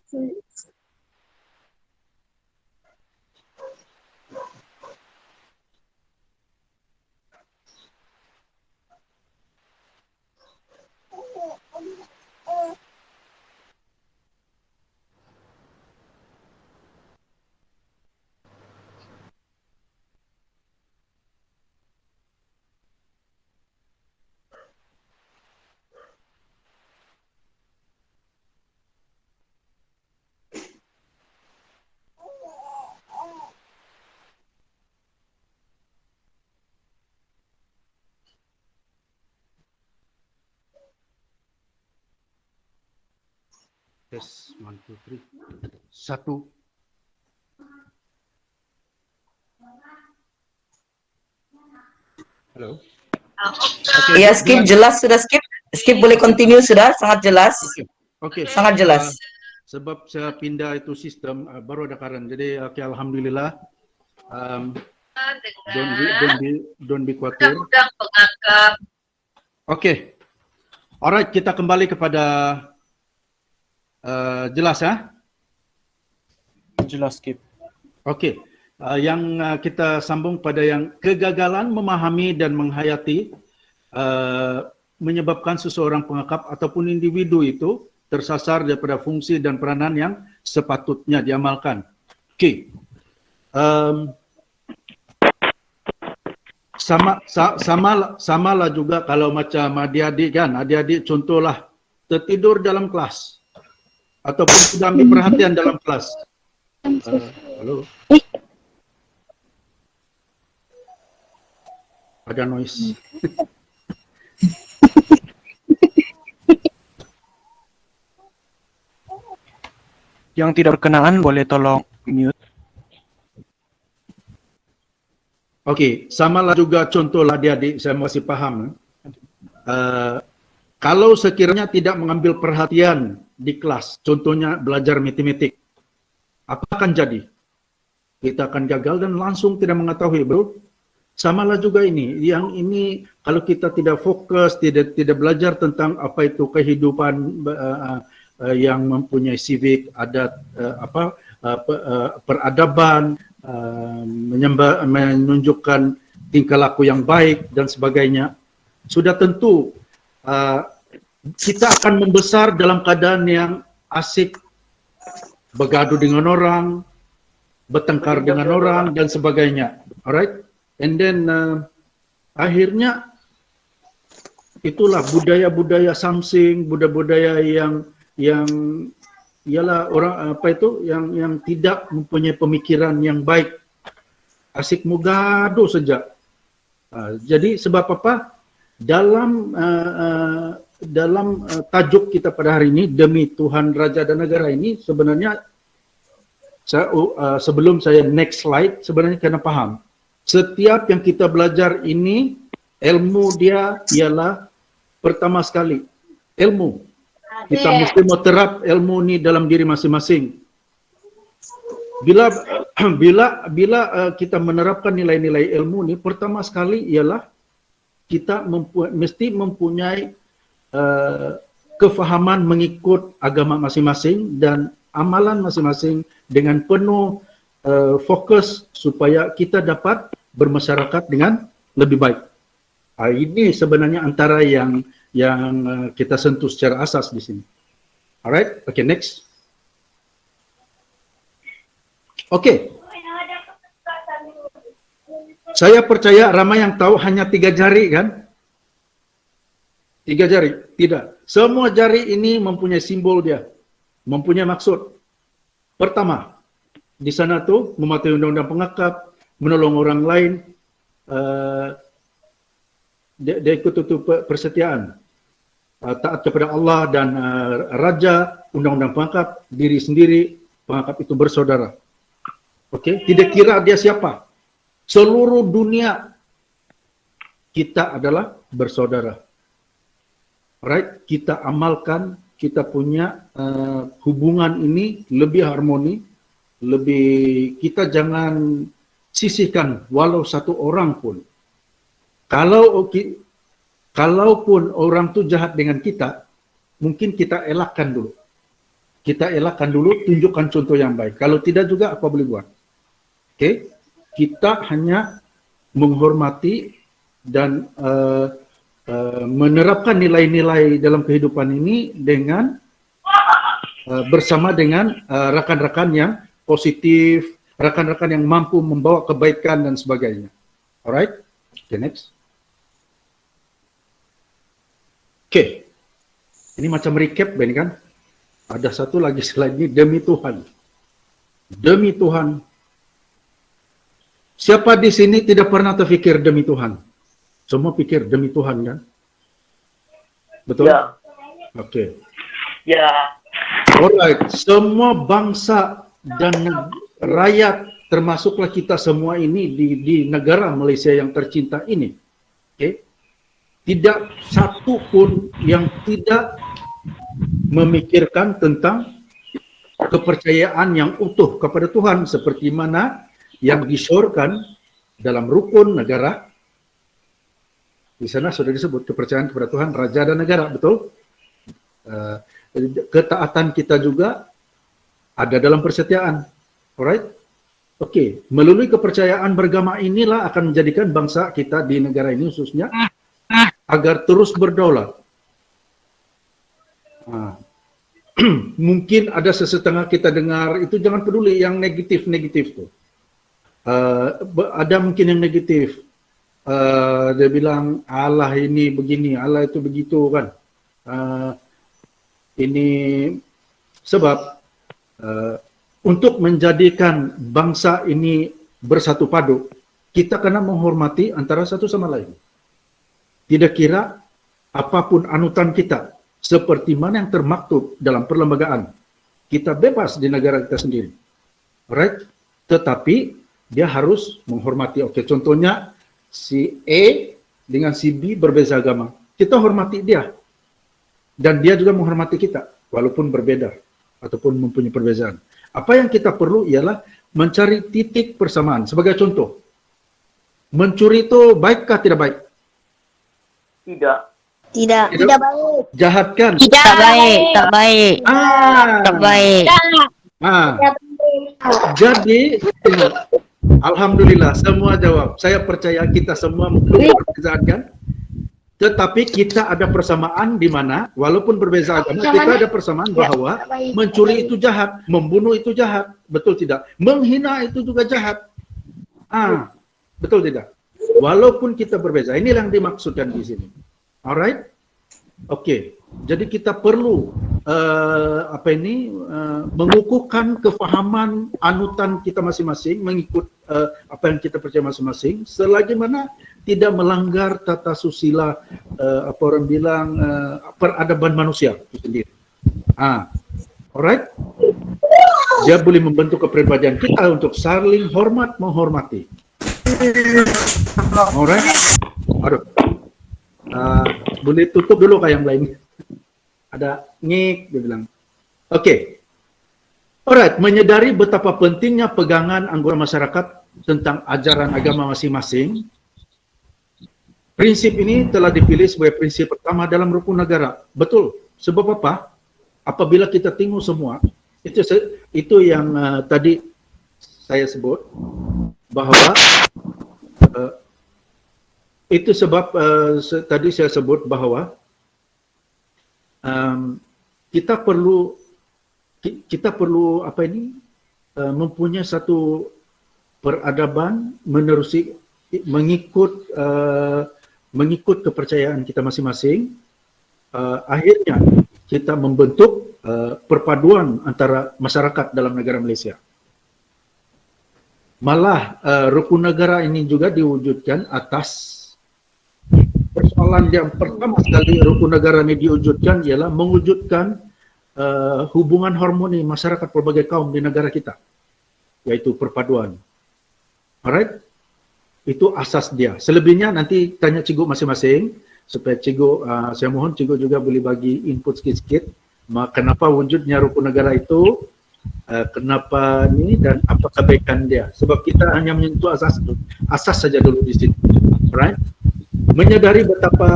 Tes 1, 2, 3. 1. Halo. Iya, Skip, jelas sudah, Skip. Skip boleh continue sudah, sangat jelas. Oke. Sangat jelas. Sebab saya pindah itu sistem baru ada karen. Jadi oke, alhamdulillah. Don't be khawatir. Oke. Alright, kita kembali kepada jelas ya. Jelas, Skip. Oke. Yang kita sambung pada yang kegagalan memahami dan menghayati menyebabkan seseorang pengakap ataupun individu itu tersasar daripada fungsi dan peranan yang sepatutnya diamalkan. Oke. Samalah juga kalau macam adik-adik kan, adik-adik contohlah tertidur dalam kelas ataupun tidak ambil perhatian dalam kelas. Halo. Ada noise. Yang tidak berkenaan boleh tolong mute. Oke, samalah juga contohlah adik-adik, saya masih paham. Kalau sekiranya tidak mengambil perhatian di kelas, contohnya belajar matematik, apa akan jadi? Kita akan gagal dan langsung tidak mengetahui, bro. Samalah juga ini, yang ini kalau kita tidak fokus, tidak belajar tentang apa itu kehidupan yang mempunyai civic, adat, peradaban, menunjukkan tingkah laku yang baik dan sebagainya, sudah tentu kita akan membesar dalam keadaan yang asik, bergaduh dengan orang, bertengkar dengan orang dan sebagainya. Alright? And then akhirnya itulah budaya-budaya samsing, budaya-budaya yang ialah orang apa itu yang tidak mempunyai pemikiran yang baik, asik mugado saja. Jadi sebab apa? Dalam tajuk kita pada hari ini, demi Tuhan Raja dan Negara ini, sebenarnya sebelum saya next slide, sebenarnya kena paham. Setiap yang kita belajar ini, ilmu dia ialah pertama sekali ilmu. Kita mesti mau terap ilmu ini dalam diri masing-masing. Bila kita menerapkan nilai-nilai ilmu ini, pertama sekali ialah kita mesti mempunyai kefahaman mengikut agama masing-masing dan amalan masing-masing dengan penuh fokus supaya kita dapat bermasyarakat dengan lebih baik. Ini sebenarnya antara yang kita sentuh secara asas di sini. Alright, okay, next. Okay. Saya percaya ramai yang tahu hanya 3 jari kan? 3 jari, tidak. Semua jari ini mempunyai simbol dia, mempunyai maksud. Pertama, di sana tuh mematuhi undang-undang pengakap, menolong orang lain, dia ikut itu persetiaan, taat kepada Allah dan Raja, undang-undang pengakap, diri sendiri, pengakap itu bersaudara. Oke, tidak kira dia siapa. Seluruh dunia kita adalah bersaudara. Alright, kita amalkan, kita punya hubungan ini lebih harmoni kita jangan sisihkan walau satu orang pun. Kalaupun orang itu jahat dengan kita, mungkin kita elakkan dulu. Kita elakkan dulu, tunjukkan contoh yang baik. Kalau tidak juga apa boleh buat? Oke, kita hanya menghormati dan menerapkan nilai-nilai dalam kehidupan ini dengan bersama dengan rakan-rakan yang positif, rakan-rakan yang mampu membawa kebaikan dan sebagainya. Alright, okay, next. Oke, ini macam recap ini kan. Ada satu lagi slide ini, demi Tuhan. Demi Tuhan. Siapa di sini tidak pernah terfikir demi Tuhan? Semua pikir demi Tuhan kan? Betul? Ya. Oke. Ya. Alright, semua bangsa dan rakyat, termasuklah kita semua ini di negara Malaysia yang tercinta ini. Oke. Tidak satu pun yang tidak memikirkan tentang kepercayaan yang utuh kepada Tuhan seperti mana yang disyorkan dalam rukun negara. Di sana sudah disebut kepercayaan kepada Tuhan, raja dan negara, betul? Ketaatan kita juga ada dalam persetiaan. Alright? Oke, melalui kepercayaan beragama inilah akan menjadikan bangsa kita di negara ini khususnya agar terus berdaulat. Mungkin ada sesetengah kita dengar itu, jangan peduli yang negatif-negatif tuh. Ada mungkin yang negatif. Dia bilang Allah ini begini, Allah itu begitu kan. Ini sebab untuk menjadikan bangsa ini bersatu padu, kita kena menghormati antara satu sama lain. Tidak kira apapun anutan kita, seperti mana yang termaktub dalam perlembagaan. Kita bebas di negara kita sendiri. Alright? Tetapi dia harus menghormati. Oke, contohnya si A dengan si B berbeza agama. Kita hormati dia. Dan dia juga menghormati kita, walaupun berbeda ataupun mempunyai perbezaan. Apa yang kita perlu ialah mencari titik persamaan. Sebagai contoh, mencuri itu baikkah tidak baik? Tidak. Tidak baik. Jahat kan? Tak baik. Tak baik. Tak baik. Jadi, alhamdulillah semua jawab. Saya percaya kita semua berbezaan kan? Tetapi kita ada persamaan di mana walaupun berbeza agama, kita ada persamaan bahwa mencuri itu jahat, membunuh itu jahat, betul tidak? Menghina itu juga jahat. Betul tidak? Walaupun kita berbeza, ini yang dimaksudkan di sini. Alright? Oke. Jadi kita perlu mengukuhkan kefahaman anutan kita masing-masing, mengikut apa yang kita percaya masing-masing, selagi mana tidak melanggar tata susila apa orang bilang peradaban manusia itu sendiri. Alright? Dia boleh membentuk kepribadian kita untuk saling hormat menghormati. Alright? Aduh. Boleh tutup dulu kayak yang lain. Ada ngik, dia bilang. Oke. Alright, menyadari betapa pentingnya pegangan anggota masyarakat tentang ajaran agama masing-masing. Prinsip ini telah dipilih sebagai prinsip pertama dalam rukun negara. Betul. Sebab apa? Apabila kita tengok semua, itu yang tadi saya sebut, bahwa itu sebab tadi saya sebut bahwa kita perlu mempunyai satu peradaban mengikut kepercayaan kita masing-masing. Akhirnya kita membentuk perpaduan antara masyarakat dalam negara Malaysia. Malah rukun negara ini juga diwujudkan atas persoalan yang pertama sekali rukun negara ini diwujudkan ialah mewujudkan hubungan harmoni masyarakat berbagai kaum di negara kita, yaitu perpaduan. Alright? Itu asas dia. Selebihnya nanti tanya cikgu masing-masing, supaya cikgu, saya mohon cikgu juga boleh bagi input sikit-sikit, kenapa wujudnya rukun negara itu, kenapa ini dan apa kebaikan dia. Sebab kita hanya menyentuh asas saja dulu di situ. Right? Menyadari betapa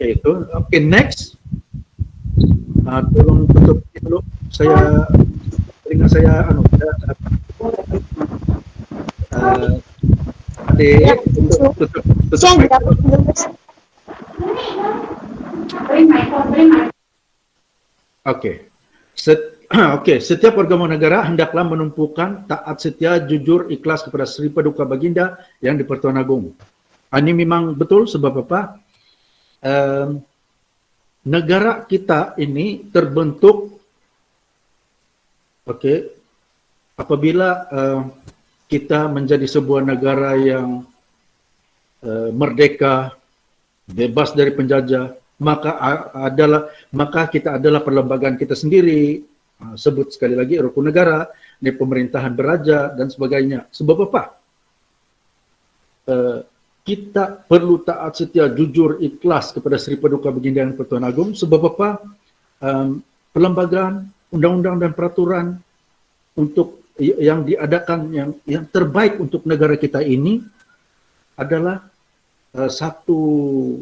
itu. Okay, next. Tolong tutup dulu. Saya telinga saya tutup mic. Oke. Oke, setiap warga negara hendaklah menumpukan taat setia, jujur, ikhlas kepada Sri Paduka Baginda yang di Pertuan Agong. Ini memang betul sebab apa? Negara kita ini terbentuk, apabila kita menjadi sebuah negara yang merdeka, bebas dari penjajah, maka kita adalah perlembagaan kita sendiri. Sebut sekali lagi rukun negara, ini pemerintahan beraja dan sebagainya. Sebab apa? Kita perlu taat setia, jujur, ikhlas kepada Sri Paduka Baginda yang Pertuan Agong. Sebab apa? Perlembagaan, undang-undang dan peraturan untuk yang diadakan yang terbaik untuk negara kita ini adalah satu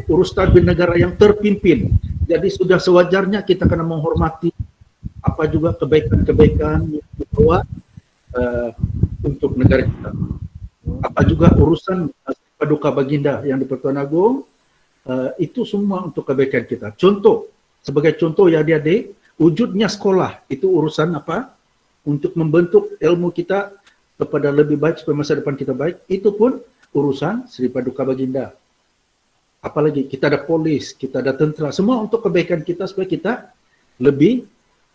urus tadbir negara yang terpimpin. Jadi sudah sewajarnya kita kena menghormati apa juga kebaikan-kebaikan yang dibawa untuk negara kita. Apa juga urusan Paduka Baginda yang di Pertuan Agong, itu semua untuk kebaikan kita. Contoh, sebagai contoh ya adik-adik, wujudnya sekolah itu urusan apa? Untuk membentuk ilmu kita kepada lebih baik supaya masa depan kita baik. Itu pun urusan Sri Paduka Baginda. Apalagi kita ada polis, kita ada tentera, semua untuk kebaikan kita supaya kita lebih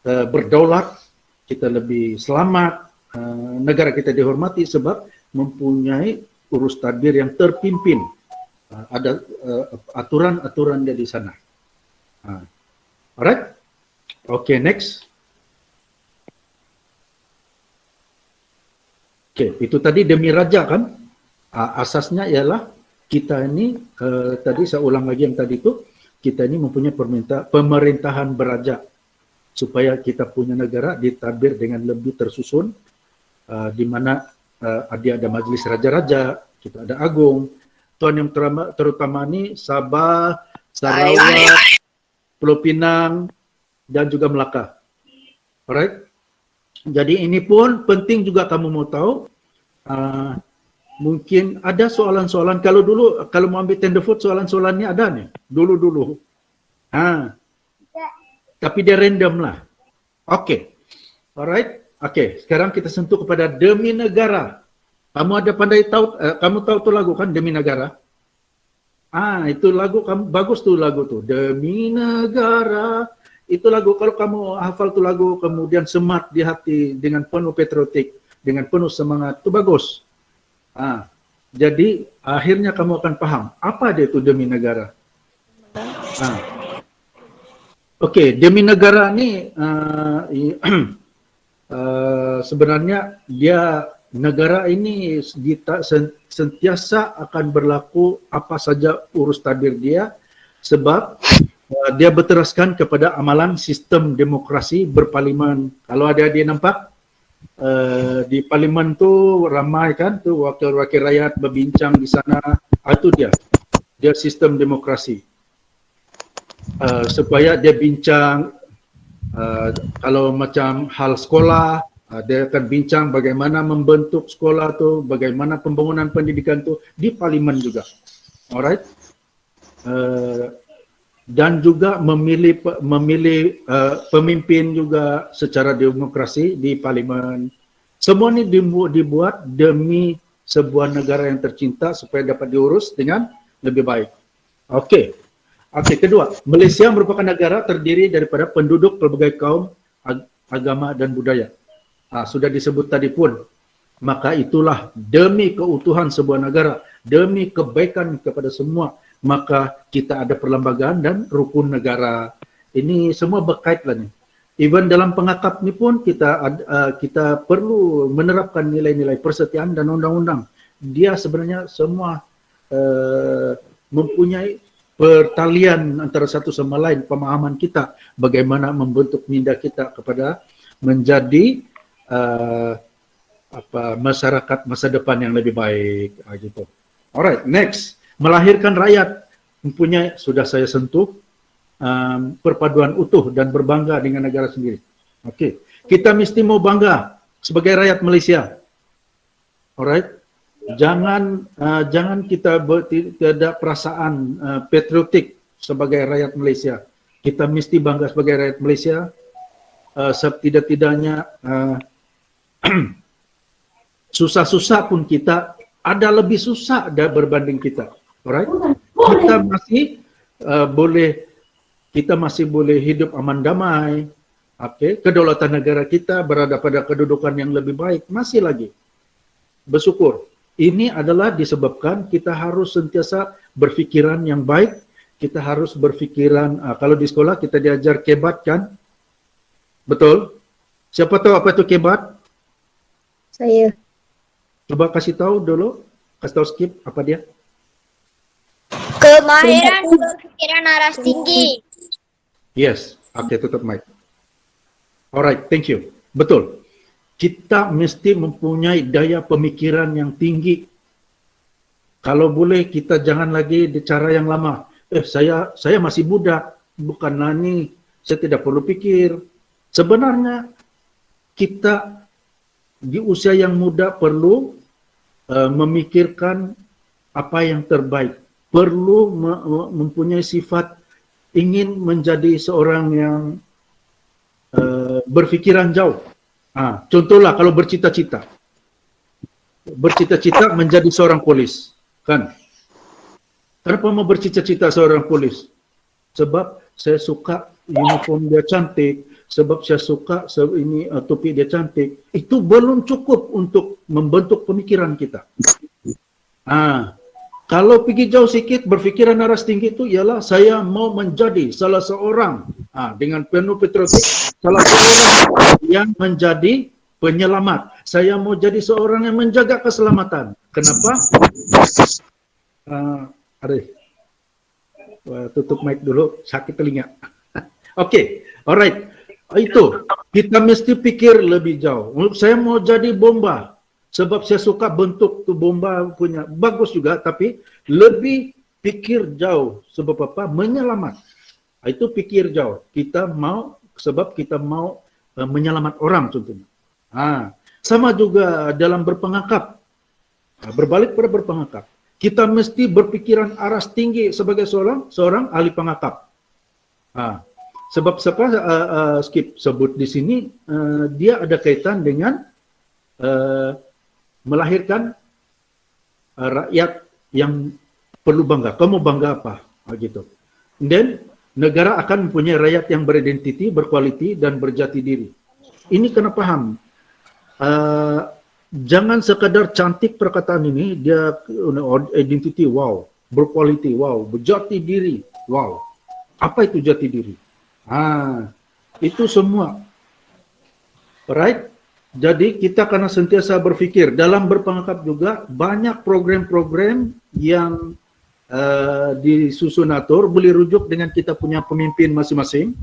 berdaulat, kita lebih selamat, negara kita dihormati sebab mempunyai urus tadbir yang terpimpin. Ada aturan-aturan di sana. Alright? Okay, next. Okay, itu tadi demi raja kan? Asasnya ialah kita ini, tadi saya ulang lagi yang tadi itu, kita ini mempunyai pemerintahan beraja supaya kita punya negara ditadbir dengan lebih tersusun, di mana ada majelis raja-raja, kita ada agung, tuan yang terutama ini Sabah, Sarawak, Pulau Pinang, dan juga Melaka. Alright? Jadi ini pun penting juga kamu mau tahu. Mungkin ada soalan-soalan. Kalau mau ambil tender vote, soalan-soalannya ada nih. Dulu. Tapi dia random lah. Oke. Alright. Oke. Sekarang kita sentuh kepada Demi Negara. Kamu ada pandai tahu? Kamu tahu tuh lagu kan Demi Negara? Itu lagu kamu bagus tuh lagu tuh. Demi Negara. Itu lagu kalau kamu hafal tuh lagu kemudian semat di hati dengan penuh patriotik, dengan penuh semangat, itu bagus. Jadi akhirnya kamu akan paham apa dia itu Demi Negara. Oke, Demi Negara ini sebenarnya dia negara ini sentiasa akan berlaku apa saja urus tadbir dia sebab dia berteraskan kepada amalan sistem demokrasi berparlimen. Kalau ada dia nampak di parlimen tu ramai kan tu wakil-wakil rakyat berbincang di sana, itu dia sistem demokrasi. Supaya dia bincang kalau macam hal sekolah, dia akan bincang bagaimana membentuk sekolah tu, bagaimana pembangunan pendidikan tu di parlimen juga. Alright? Dan juga memilih pemimpin juga secara demokrasi di parlimen. Semua ini dibuat demi sebuah negara yang tercinta supaya dapat diurus dengan lebih baik. Oke, kedua, Malaysia merupakan negara terdiri daripada penduduk pelbagai kaum, agama dan budaya. Sudah disebut tadi pun. Maka itulah demi keutuhan sebuah negara, demi kebaikan kepada semua, maka kita ada perlembagaan dan rukun negara. Ini semua berkait lah nih. Even dalam pengakap ni pun kita perlu menerapkan nilai-nilai persetiaan dan undang-undang. Dia sebenarnya semua mempunyai pertalian antara satu sama lain, pemahaman kita bagaimana membentuk minda kita kepada menjadi masyarakat masa depan yang lebih baik, gitu. Alright, next, melahirkan rakyat mempunyai, sudah saya sentuh, perpaduan utuh dan berbangga dengan negara sendiri. Oke, kita mesti mau bangga sebagai rakyat Malaysia. Alright, jangan kita tidak perasaan patriotik sebagai rakyat Malaysia. Kita mesti bangga sebagai rakyat Malaysia. Setidak-tidaknya susah-susah pun kita ada lebih susah berbanding kita. Alright, kita masih boleh hidup aman damai. Oke, kedaulatan negara kita berada pada kedudukan yang lebih baik, masih lagi bersyukur. Ini adalah disebabkan kita harus sentiasa berfikiran yang baik. Kita harus berfikiran, kalau di sekolah kita diajar kebat kan? Betul? Siapa tahu apa itu kebat? Saya. Coba kasih tahu dulu, kasih tahu Skip apa dia? Kemahiran berpikiran aras tinggi. Yes, oke, tutup mic. Alright, thank you. Betul. Kita mesti mempunyai daya pemikiran yang tinggi. Kalau boleh kita jangan lagi di cara yang lama. Saya masih muda, bukan nani, saya tidak perlu pikir. Sebenarnya kita di usia yang muda perlu memikirkan apa yang terbaik. Perlu mempunyai sifat ingin menjadi seorang yang berfikiran jauh. Contohlah kalau bercita-cita menjadi seorang polis, kan? Kenapa mau bercita-cita seorang polis? Sebab saya suka uniform dia cantik, sebab saya suka ini topi dia cantik. Itu belum cukup untuk membentuk pemikiran kita. Kalau pergi jauh sikit, berfikiran aras tinggi itu ialah saya mau menjadi salah seorang dengan penuh patriotik, salah seorang yang menjadi penyelamat. Saya mau jadi seorang yang menjaga keselamatan. Kenapa? Tutup mic dulu, sakit telinga. Oke, alright. Itu, kita mesti pikir lebih jauh. Saya mau jadi bomba. Sebab saya suka bentuk tu bomba punya. Bagus juga, tapi lebih pikir jauh. Sebab apa? Menyelamat. Itu pikir jauh. Kita mau, sebab kita mau menyelamat orang contohnya. Sama juga dalam berpangkat. Berbalik pada berpangkat. Kita mesti berpikiran aras tinggi sebagai seorang ahli pangkat. Sebab siapa Skip sebut di sini, dia ada kaitan dengan melahirkan rakyat yang perlu bangga. Kamu bangga apa? Gitu. Dan negara akan mempunyai rakyat yang beridentiti, berkualiti, dan berjati diri. Ini kena paham. Jangan sekadar cantik perkataan ini, dia identity, wow. Berkualiti, wow. Berjati diri, wow. Apa itu jati diri? Itu semua. Right? Jadi kita karena sentiasa berfikir. Dalam berpangkat juga banyak program-program yang disusun atur, boleh rujuk dengan kita punya pemimpin masing-masing.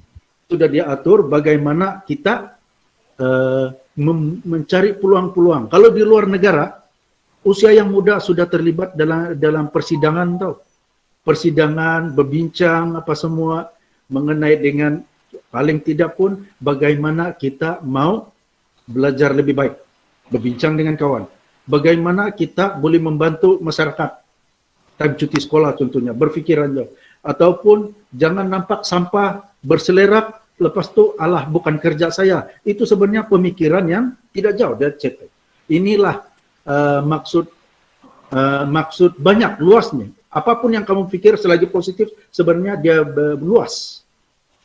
Sudah diatur bagaimana kita mencari peluang-peluang. Kalau di luar negara, usia yang muda sudah terlibat dalam persidangan tau. Persidangan, berbincang apa semua mengenai dengan paling tidak pun bagaimana kita mau belajar lebih baik, berbincang dengan kawan. Bagaimana kita boleh membantu masyarakat, time cuti sekolah contohnya, berfikiran jauh. Ataupun jangan nampak sampah berselerak, lepas tu alah bukan kerja saya. Itu sebenarnya pemikiran yang tidak jauh dari cetek. Inilah maksud banyak, luasnya. Apapun yang kamu pikir selagi positif, sebenarnya dia luas.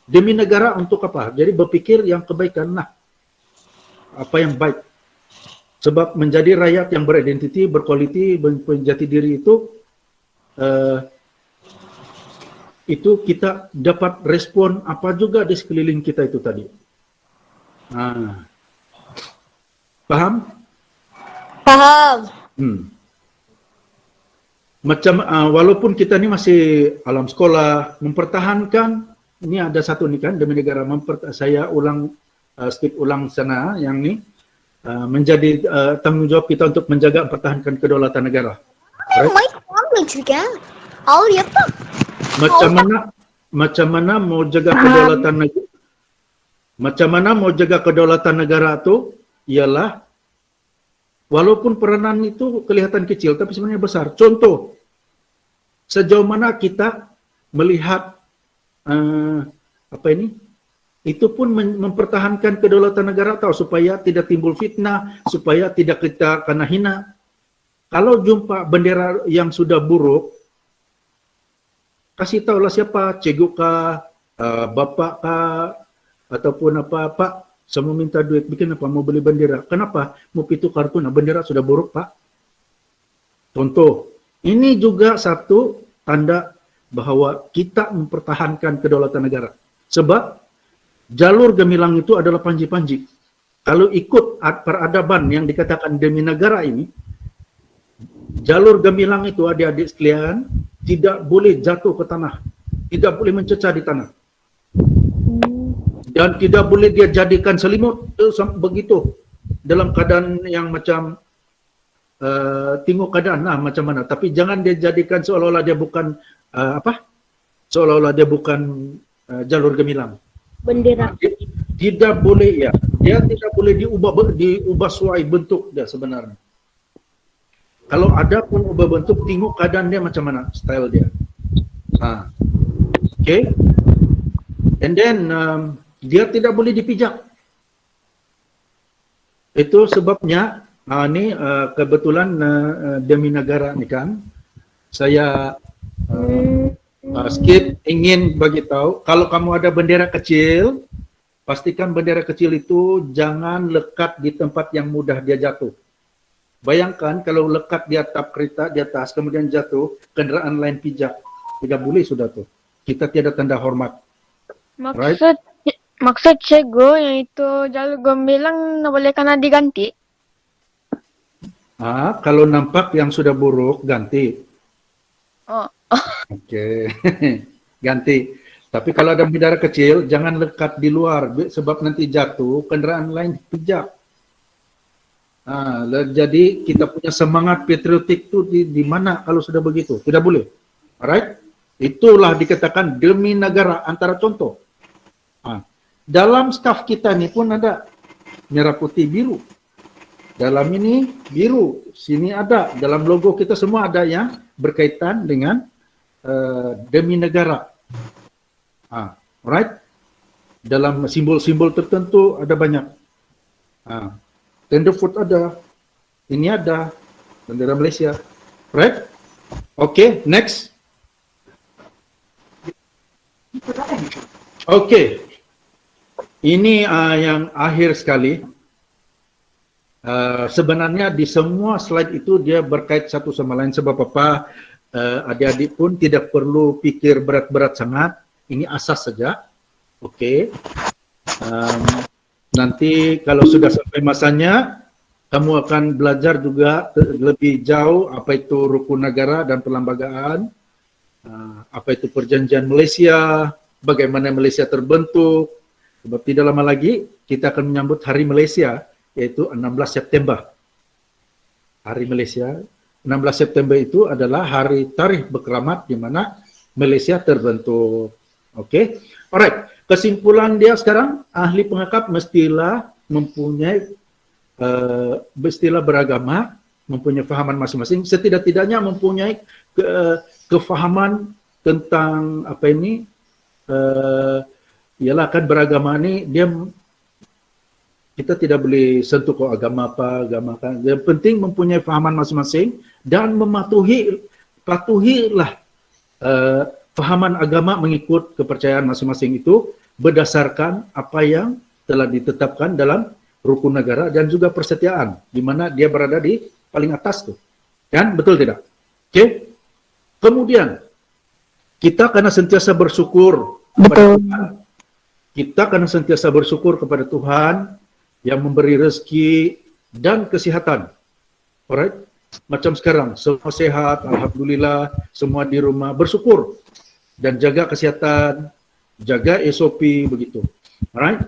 Demi negara untuk apa? Jadi berpikir yang kebaikan. Apa yang baik. Sebab menjadi rakyat yang beridentiti, berkualiti, berjati diri itu kita dapat respon apa juga di sekeliling kita itu tadi. Paham? Paham. macam walaupun kita ni masih alam sekolah, mempertahankan, ini ada satu ni kan, demi negara, saya ulang, skip ulang sana yang ni, menjadi tanggungjawab kita untuk menjaga mempertahankan kedaulatan negara. My language again. Al yapma. Macam mana mau jaga kedaulatan negara? Macam mana mau jaga kedaulatan negara tu ialah walaupun peranan itu kelihatan kecil tapi sebenarnya besar. Contoh, sejauh mana kita melihat apa ini? Itu pun mempertahankan kedaulatan negara tahu supaya tidak timbul fitnah, supaya tidak kita kena hina. Kalau jumpa bendera yang sudah buruk, kasih tahulah siapa, cikgu kah, bapak kah, ataupun apa, Pak, saya mau minta duit, bikin apa, mau beli bendera. Kenapa? Mau pitu kartun, bendera sudah buruk, Pak. Contoh, ini juga satu tanda bahwa kita mempertahankan kedaulatan negara. Sebab jalur gemilang itu adalah panji-panji. Kalau ikut peradaban yang dikatakan demi negara ini, jalur gemilang itu adik-adik sekalian tidak boleh jatuh ke tanah, tidak boleh mencecah di tanah, dan tidak boleh dia jadikan selimut begitu dalam keadaan yang macam tengok keadaan macam mana. Tapi jangan dia jadikan seolah-olah dia bukan seolah-olah dia bukan jalur gemilang. Bendera. Tidak boleh ya, dia tidak boleh diubah suai bentuk dia sebenarnya. Kalau ada pun ubah bentuk, tengok keadaan dia macam mana, style dia. Okay. And then dia tidak boleh dipijak. Itu sebabnya ni kebetulan demi negara ni kan, saya skip ingin bagi tahu, kalau kamu ada bendera kecil, pastikan bendera kecil itu jangan lekat di tempat yang mudah dia jatuh. Bayangkan kalau lekat di atap kereta di atas kemudian jatuh, kenderaan lain pijak, tidak boleh sudah tuh. Kita tiada tanda hormat. Maksud cikgu yang itu jalur gemilang boleh kena diganti? Kalau nampak yang sudah buruk ganti. Okey. Ganti. Tapi kalau ada bendera kecil jangan lekat di luar sebab nanti jatuh kenderaan lain pijak. Jadi kita punya semangat patriotik tu di mana kalau sudah begitu? Tidak boleh. Alright? Itulah dikatakan demi negara antara contoh. Dalam skaf kita ni pun ada merah putih biru. Dalam ini biru, sini ada. Dalam logo kita semua ada yang berkaitan dengan demi negara. Alright? Dalam simbol-simbol tertentu ada banyak. Tenderfoot ada, ini ada, bendera Malaysia, right? Okay, next. Okay, ini yang akhir sekali. Sebenarnya di semua slide itu dia berkait satu sama lain sebab apa? Adik-adik pun tidak perlu pikir berat-berat sangat. Ini asas saja. Okay. Nanti kalau sudah sampai masanya, kamu akan belajar juga lebih jauh apa itu rukun negara dan perlembagaan, apa itu perjanjian Malaysia, bagaimana Malaysia terbentuk. Sebab tidak lama lagi kita akan menyambut Hari Malaysia, yaitu 16 September. Hari Malaysia, 16 September itu adalah hari tarikh berkeramat di mana Malaysia terbentuk. Okey, alright. Kesimpulan dia sekarang, ahli pengakap mestilah mempunyai mestilah beragama, mempunyai fahaman masing-masing, setidak-tidaknya mempunyai kefahaman tentang apa ini, ialah kan beragama ni dia kita tidak boleh sentuh kok agama apa, agama kan. Yang penting mempunyai fahaman masing-masing dan patuhilah fahaman agama mengikut kepercayaan masing-masing itu berdasarkan apa yang telah ditetapkan dalam rukun negara dan juga persetiaan di mana dia berada di paling atas tuh. Kan? Betul tidak? Okey. Kemudian kita kena sentiasa bersyukur kepada Tuhan. Kita kena sentiasa bersyukur kepada Tuhan yang memberi rezeki dan kesihatan. Alright? macam sekarang, semua sehat, alhamdulillah, semua di rumah, bersyukur dan jaga kesihatan, jaga SOP begitu. Alright?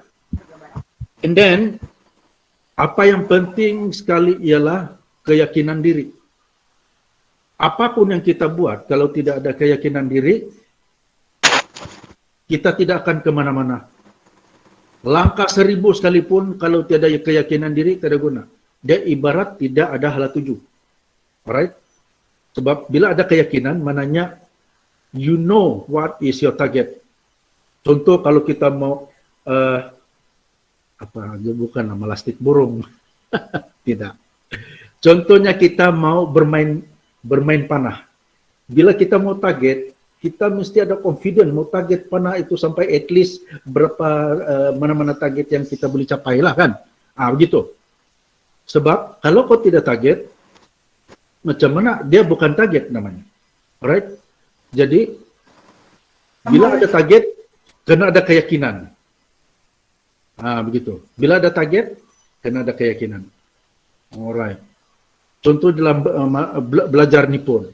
And then apa yang penting sekali ialah keyakinan diri. Apapun yang kita buat, kalau tidak ada keyakinan diri, kita tidak akan kemana-mana. Langkah 1000 sekalipun, kalau tiada keyakinan diri, tidak guna. Dia ibarat tidak ada hala tuju. Alright? Sebab bila ada keyakinan, maknanya you know what is your target. Contoh kalau kita mau bukan nama lastik burung. Tidak. Contohnya kita mau bermain panah. Bila kita mau target, kita mesti ada confident mau target panah itu sampai at least berapa mana-mana target yang kita boleh capai lah kan. Begitu. Sebab kalau kau tidak target, macam mana dia bukan target namanya. Alright? Jadi bila ada target, kena ada keyakinan. Begitu. Bila ada target, kena ada keyakinan. Alright. Contoh dalam belajar ni pun.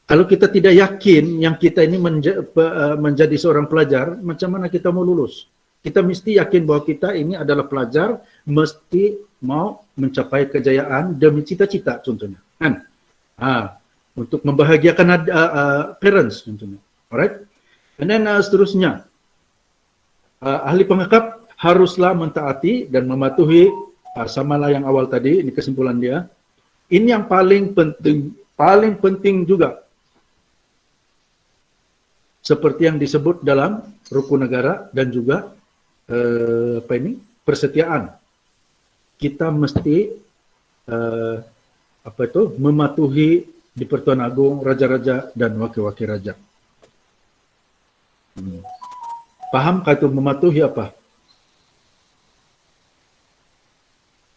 Kalau kita tidak yakin yang kita ini menjadi seorang pelajar, macam mana kita mau lulus? Kita mesti yakin bahwa kita ini adalah pelajar, mesti mau mencapai kejayaan demi cita-cita contohnya. Kan? Untuk membahagiakan parents contohnya. Alright? And then seterusnya, ahli pengakap haruslah mentaati dan mematuhi samalah yang awal tadi, ini kesimpulan dia. Ini yang paling penting juga. Seperti yang disebut dalam rukun negara dan juga persetiaan. Kita mesti mematuhi di Pertuan Agung, raja-raja dan wakil-wakil raja. Paham kata mematuhi apa?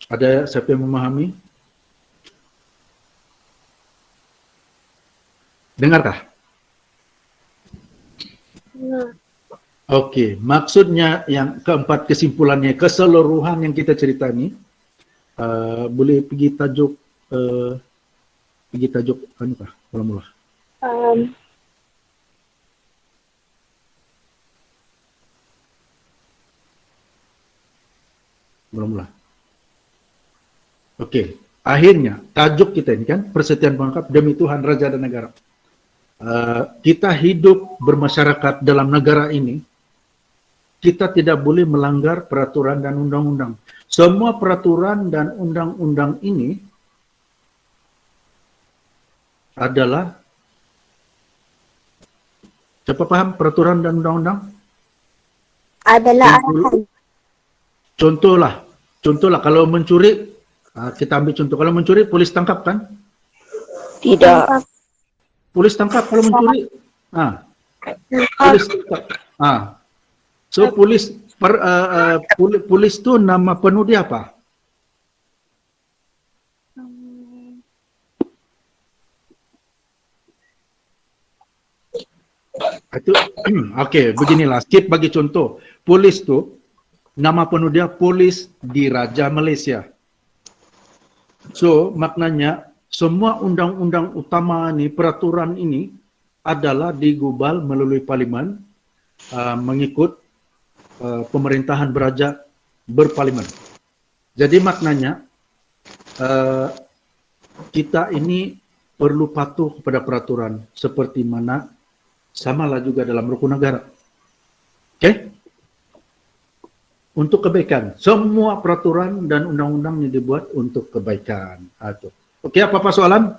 Ada siapa yang memahami? Dengarkah? Okey, maksudnya yang keempat kesimpulannya, keseluruhan yang kita cerita ni, boleh pergi tajuk mula-mula. Mula-mula. Okey, akhirnya tajuk kita ini kan persetiaan pengakap demi Tuhan, Raja dan Negara. Kita hidup bermasyarakat dalam negara ini, kita tidak boleh melanggar peraturan dan undang-undang. Semua peraturan dan undang-undang ini adalah, siapa paham peraturan dan undang-undang? Adalah arahan. Contohlah kalau mencuri, kita ambil contoh, kalau mencuri polis tangkap kan? Tidak. Polis tangkap kalau mencuri. Polis tangkap. So polis tu nama penuh dia apa? Itu okey, beginilah, skip bagi contoh. Polis tu nama penuh dia Polis Diraja Malaysia. So maknanya semua undang-undang utama ini, peraturan ini adalah digubal melalui parlimen mengikut pemerintahan beraja berparlimen. Jadi maknanya kita ini perlu patuh kepada peraturan seperti mana samalah juga dalam rukun negara. Okey? Untuk kebaikan. Semua peraturan dan undang-undang ini dibuat untuk kebaikan. Okey, apa-apa soalan?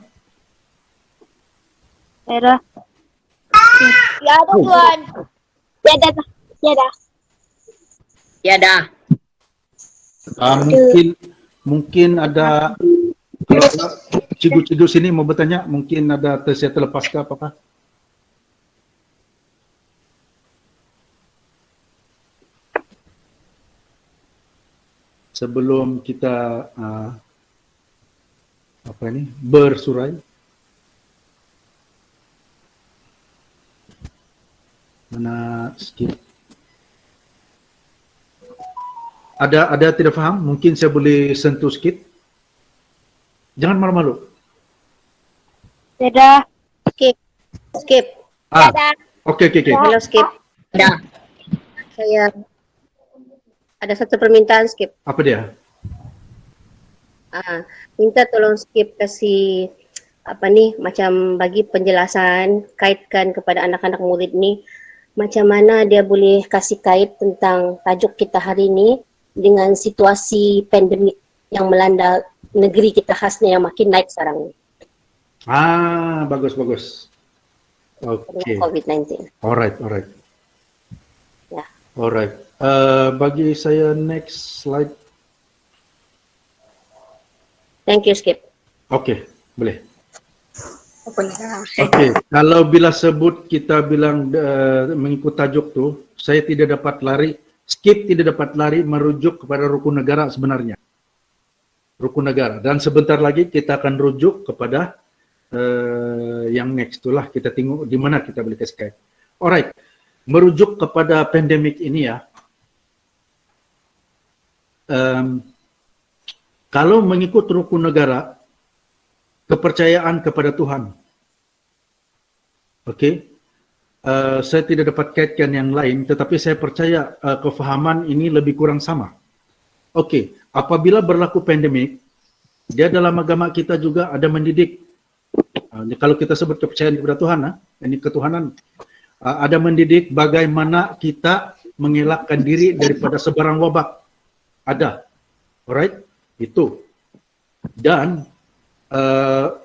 Era. Ya ada Tuan. Ya dah. Mungkin ada, kalau cikgu-cikgu sini mau bertanya, mungkin ada saya terlepas ke apa-apa? Sebelum kita bersurai. Mana sikit. Ada tidak faham? Mungkin saya boleh sentuh sikit. Jangan malu-malu. Dadah. Skip. Skip. Ah, Dadah. oke. Halo, Skip. Dah. Saya ada satu permintaan, Skip. Apa dia? Minta tolong Skip kasih macam bagi penjelasan, kaitkan kepada anak-anak murid ni macam mana dia boleh kasih kait tentang tajuk kita hari ni dengan situasi pandemik yang melanda negeri kita khasnya yang makin naik sekarang ni. Bagus. Oke. COVID-19. Alright. Ya. Alright. Bagi saya next slide. Thank you, Skip. Oke, boleh. Oke, kalau bila sebut kita bilang mengikut tajuk tu, saya tidak dapat lari, Skip tidak dapat lari merujuk kepada rukun negara sebenarnya. Rukun negara. Dan sebentar lagi kita akan rujuk kepada yang next itulah, kita tengok di mana kita boleh kasih kait. Alright, merujuk kepada pandemik ini ya. Kalau mengikut rukun negara, kepercayaan kepada Tuhan. Okey, saya tidak dapat kaitkan yang lain, tetapi saya percaya kefahaman ini lebih kurang sama. Okey, apabila berlaku pandemik, dia dalam agama kita juga ada mendidik. Kalau kita sebut kepercayaan kepada Tuhan, ini ketuhanan, ada mendidik bagaimana kita mengelakkan diri daripada sebarang wabak. Ada, alright, itu. Dan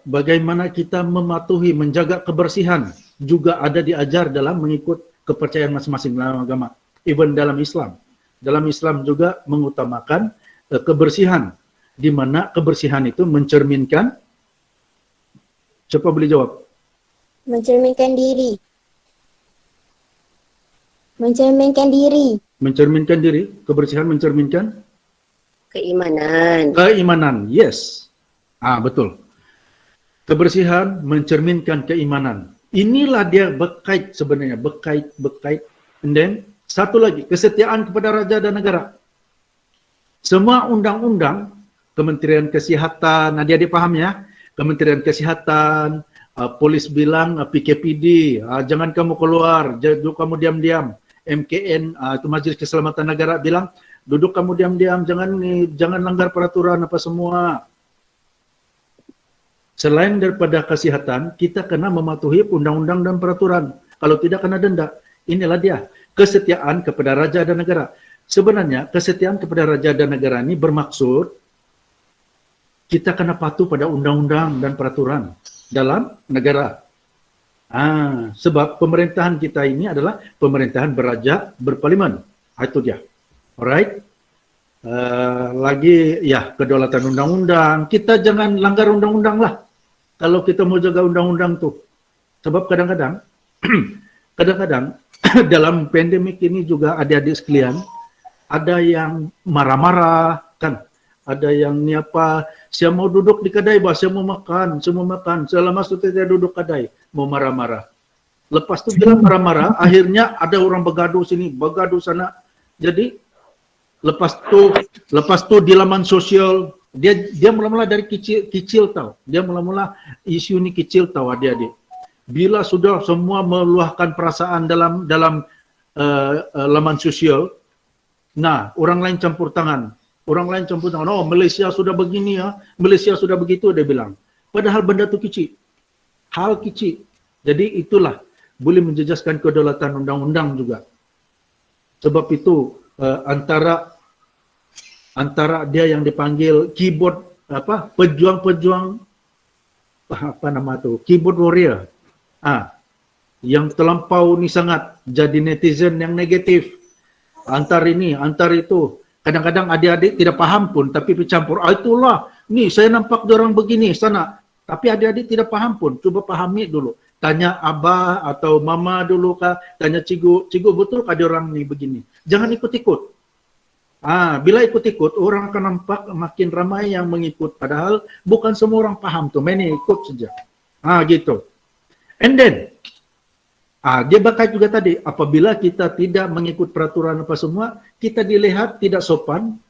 bagaimana kita mematuhi, menjaga kebersihan juga ada diajar dalam mengikut kepercayaan masing-masing dalam agama. Even dalam Islam. Dalam Islam juga mengutamakan kebersihan, di mana kebersihan itu mencerminkan, siapa boleh jawab? Mencerminkan diri. Mencerminkan diri. Mencerminkan diri, kebersihan mencerminkan? Keimanan. Keimanan, yes. Betul. Kebersihan mencerminkan keimanan. Inilah dia berkait sebenarnya, berkait. And then, satu lagi, kesetiaan kepada raja dan negara. Semua undang-undang, Kementerian Kesihatan, adik-adik faham ya? Kementerian Kesihatan, polis bilang PKPD, jangan kamu keluar, duduk kamu diam-diam. MKN, itu Majlis Keselamatan Negara bilang, duduk kamu diam-diam, jangan langgar peraturan apa semua. Selain daripada kesihatan, kita kena mematuhi undang-undang dan peraturan. Kalau tidak kena denda. Inilah dia, kesetiaan kepada raja dan negara. Sebenarnya, kesetiaan kepada raja dan negara ini bermaksud kita kena patuh pada undang-undang dan peraturan dalam negara. Sebab pemerintahan kita ini adalah pemerintahan beraja berparlimen. Itu dia. Alright. Lagi ya, kedaulatan undang-undang. Kita jangan langgar undang-undang lah. Kalau kita mau jaga undang-undang tu. Sebab kadang-kadang dalam pandemik ini juga adik-adik sekalian, ada yang marah-marah kan. Ada yang ni apa, saya mau duduk di kedai, saya mau makan. Selama itu saya duduk kedai, mau marah-marah. Lepas tu bila marah-marah, akhirnya ada orang bergaduh sini, bergaduh sana. Jadi lepas tu di laman sosial, dia mula-mula dari kecil tahu. Dia mula-mula isu ni kecil tahu adik-adik. Bila sudah semua meluahkan perasaan dalam laman sosial, orang lain campur tangan. Oh, Malaysia sudah begini ya, Malaysia sudah begitu, dia bilang. Padahal benda tu kecil. Hal kecil. Jadi itulah boleh menjejaskan kedaulatan undang-undang juga. Sebab itu antara dia yang dipanggil keyboard pejuang keyboard warrior. Yang terlampau ni sangat jadi netizen yang negatif. Antar ini, antar itu. Kadang-kadang adik-adik tidak paham pun, tapi bercampur. Itulah, ni saya nampak orang begini sana. Tapi adik-adik tidak paham pun, cuba pahami dulu. Tanya abah atau mama dulu kah, tanya cikgu betul kah dia orang ni begini. Jangan ikut-ikut. Bila ikut-ikut, orang akan nampak makin ramai yang mengikut. Padahal bukan semua orang paham tu, main ikut saja. Gitu. And then, dia berkait juga tadi, apabila kita tidak mengikut peraturan apa semua, kita dilihat tidak sopan,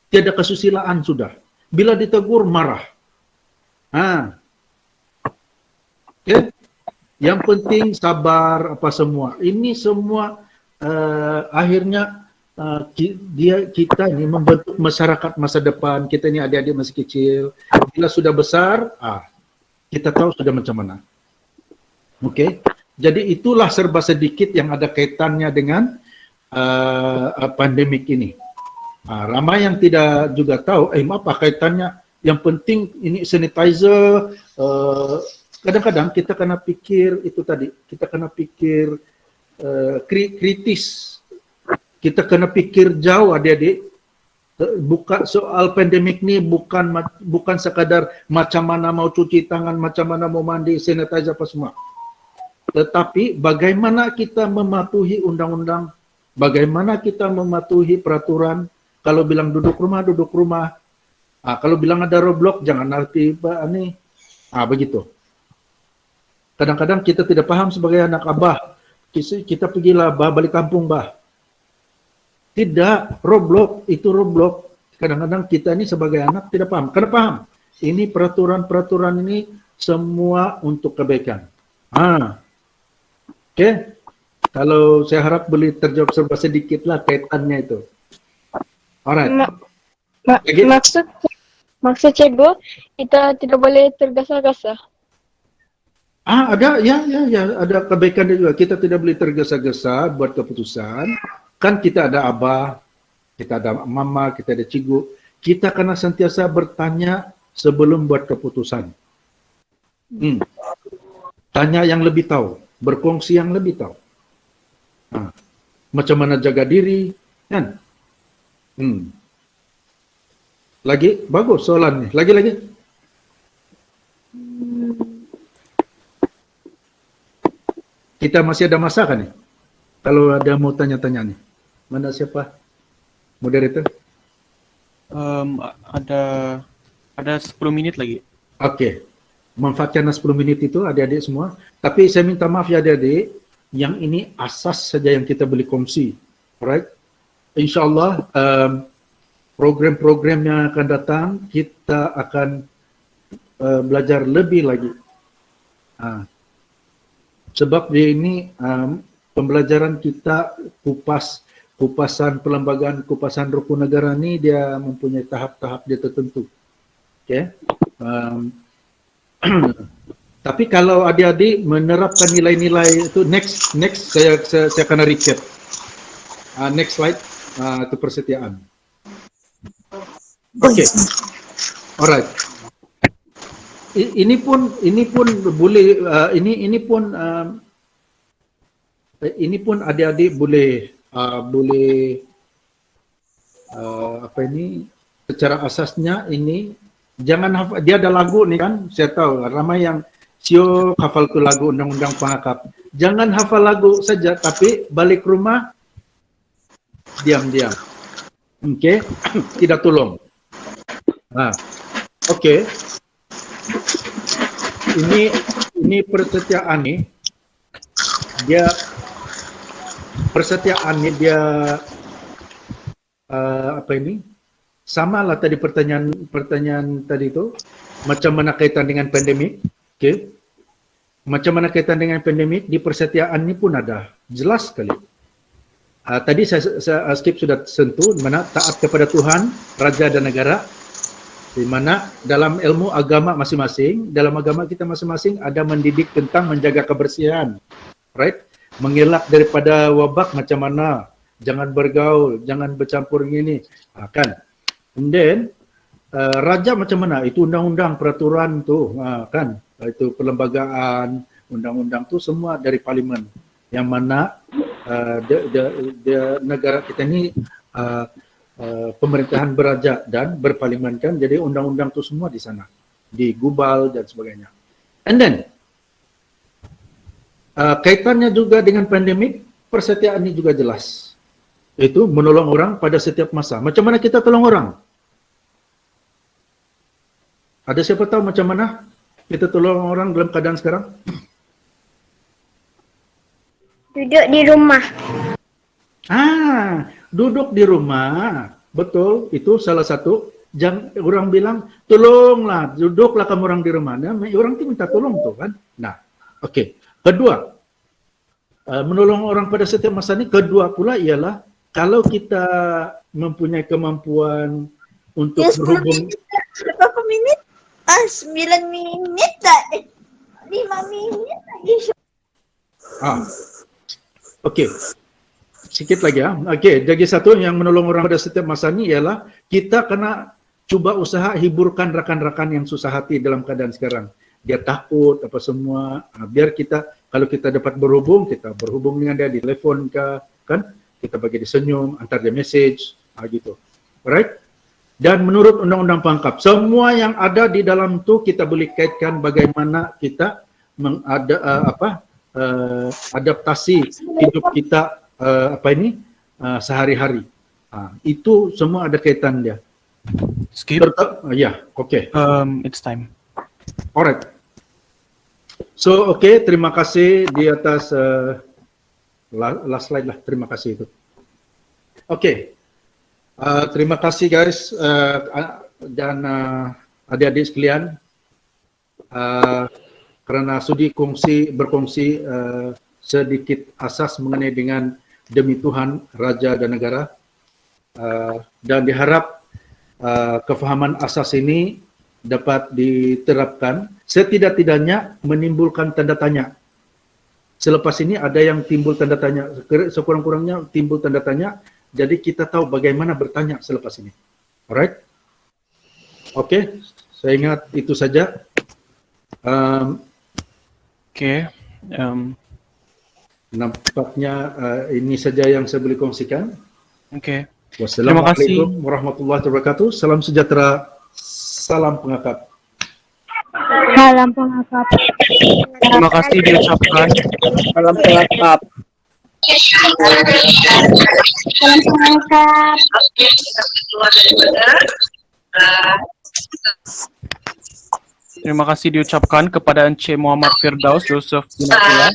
tiada kesusilaan sudah. Bila ditegur, marah. Okay? Yang penting sabar apa semua. Ini semua akhirnya kita ini membentuk masyarakat masa depan. Kita ini adik-adik masih kecil. Bila sudah besar, kita tahu sudah macam mana. Oke. Jadi itulah serba sedikit yang ada kaitannya dengan pandemik ini. Ramai yang tidak juga tahu, apa kaitannya. Yang penting ini sanitizer. Kadang-kadang kita kena pikir itu tadi. Kita kena pikir kritis. Kita kena pikir jauh adik-adik. Bukan soal pandemik ni bukan sekadar macam mana mau cuci tangan, macam mana mau mandi, sanitizer apa semua. Tetapi bagaimana kita mematuhi undang-undang, bagaimana kita mematuhi peraturan. Kalau bilang duduk rumah. Kalau bilang ada roadblock, jangan nanti ini. Begitu. Kadang-kadang kita tidak paham sebagai anak abah. Kita pergilah balik kampung Tidak, roadblock itu roadblock. Kadang-kadang kita ini sebagai anak tidak paham. Karena paham. Ini peraturan-peraturan ini semua untuk kebaikan. Oke. Kalau saya harap boleh terjawab serba sedikit lah kaitannya itu. Alright. Maksud cikgu, kita tidak boleh tergesa-gesa. Ada ada kebaikan juga. Kita tidak boleh tergesa-gesa buat keputusan. Kan kita ada abah, kita ada mama, kita ada cikgu. Kita kena sentiasa bertanya sebelum buat keputusan. Tanya yang lebih tahu, berkongsi yang lebih tahu. Macam mana jaga diri, kan? Lagi bagus soalan ni. Lagi. Kita masih ada masa kan ni? Kalau ada mau tanya-tanya ni. Mana siapa? Moderator? Ada 10 menit lagi. Okey. Manfaatkan 10 menit itu adik-adik semua. Tapi saya minta maaf ya adik-adik, yang ini asas saja yang kita boleh kongsi. Alright? InsyaAllah program-program yang akan datang kita akan belajar lebih lagi. Sebab dia ini pembelajaran kita kupasan pelembagaan, kupasan rukun negara ni dia mempunyai tahap-tahap dia tertentu. Okay. Tapi kalau adik-adik menerapkan nilai-nilai itu next saya akan recap. Next slide itu persetiaan. Okay. Alright. Ini pun boleh ini pun adik-adik boleh secara asasnya ini jangan hafal, dia ada lagu ni kan, saya tahu ramai yang siok hafal tu lagu undang-undang pengakap. Jangan hafal lagu saja tapi balik rumah diam-diam. Okey, tidak tolong. Okey. Ini persetiaan ni dia samalah tadi pertanyaan tadi tu, macam mana kaitan dengan pandemik. Okey. Macam mana kaitan dengan pandemik di persetiaan ni pun ada jelas sekali. Tadi saya skip sudah sentuh di mana taat kepada Tuhan, raja dan negara. Di mana dalam ilmu agama masing-masing, dalam agama kita masing-masing ada mendidik tentang menjaga kebersihan. Right? Mengelak daripada wabak macam mana, jangan bergaul, jangan bercampur ini, kan? And then raja macam mana? Itu undang-undang, peraturan tu, kan? Itu perlembagaan, undang-undang tu semua dari parlimen. Yang mana negara kita ni pemerintahan beraja dan berparlimen kan, jadi undang-undang tu semua di sana, digubal dan sebagainya. And then kaitannya juga dengan pandemik, persetiaan ini juga jelas. Itu menolong orang pada setiap masa. Macam mana kita tolong orang? Ada siapa tahu macam mana kita tolong orang dalam keadaan sekarang? Duduk di rumah. Duduk di rumah. Betul, itu salah satu. Jangan orang bilang, tolonglah, duduklah kamu orang di rumah. Nah, orang itu minta tolong tuh kan. Nah, Okey. Kedua, menolong orang pada setiap masa ni, kedua pula ialah kalau kita mempunyai kemampuan untuk berhubung. Berapa minit? 9 minit tak? 5 minit lagi. Okey. Sikit lagi ya. Okey, jadi satu yang menolong orang pada setiap masa ni ialah kita kena cuba usaha hiburkan rakan-rakan yang susah hati dalam keadaan sekarang. Dia takut apa semua. Biar kita, kalau kita dapat berhubung, kita berhubung dengan dia di telefon ke, kan? Kita bagi dia senyum, antar dia message, gitu. Alright? Dan menurut Undang-Undang Pangkap, semua yang ada di dalam tu kita boleh kaitkan bagaimana kita adaptasi hidup kita sehari-hari. Itu semua ada kaitan dia. Skip. Ya, okey. It's time. Alright. So, okey, terima kasih di atas last slide lah. Terima kasih itu. Okey. Terima kasih guys dan adik-adik sekalian kerana sudi berkongsi sedikit asas mengenai dengan demi Tuhan, Raja dan Negara, dan diharap kefahaman asas ini dapat diterapkan, setidak-tidaknya menimbulkan tanda tanya. Selepas ini ada yang timbul tanda tanya, sekurang-kurangnya timbul tanda tanya, jadi kita tahu bagaimana bertanya selepas ini. Alright? Okey, saya ingat itu saja. Okey. Nampaknya ini saja yang saya boleh kongsikan. Okey. Wassalamualaikum warahmatullahi wabarakatuh. Salam sejahtera, salam pengakap. Salam pengakap. Terima kasih diucapkan. Salam pengakap. Salam pengakap. Terima kasih diucapkan kepada Encik Muhammad Firdaus Joseph bin Abdullah.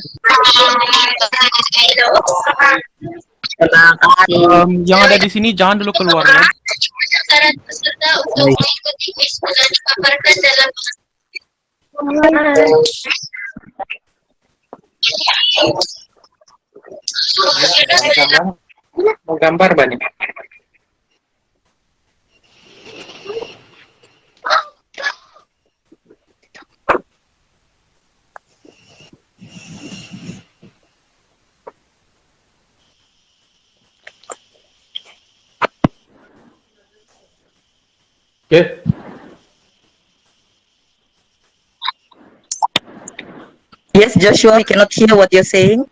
Yang ada di sini jangan dulu keluar ya. Mau gambar banyak. Okay. Yes, Joshua, we cannot hear what you're saying.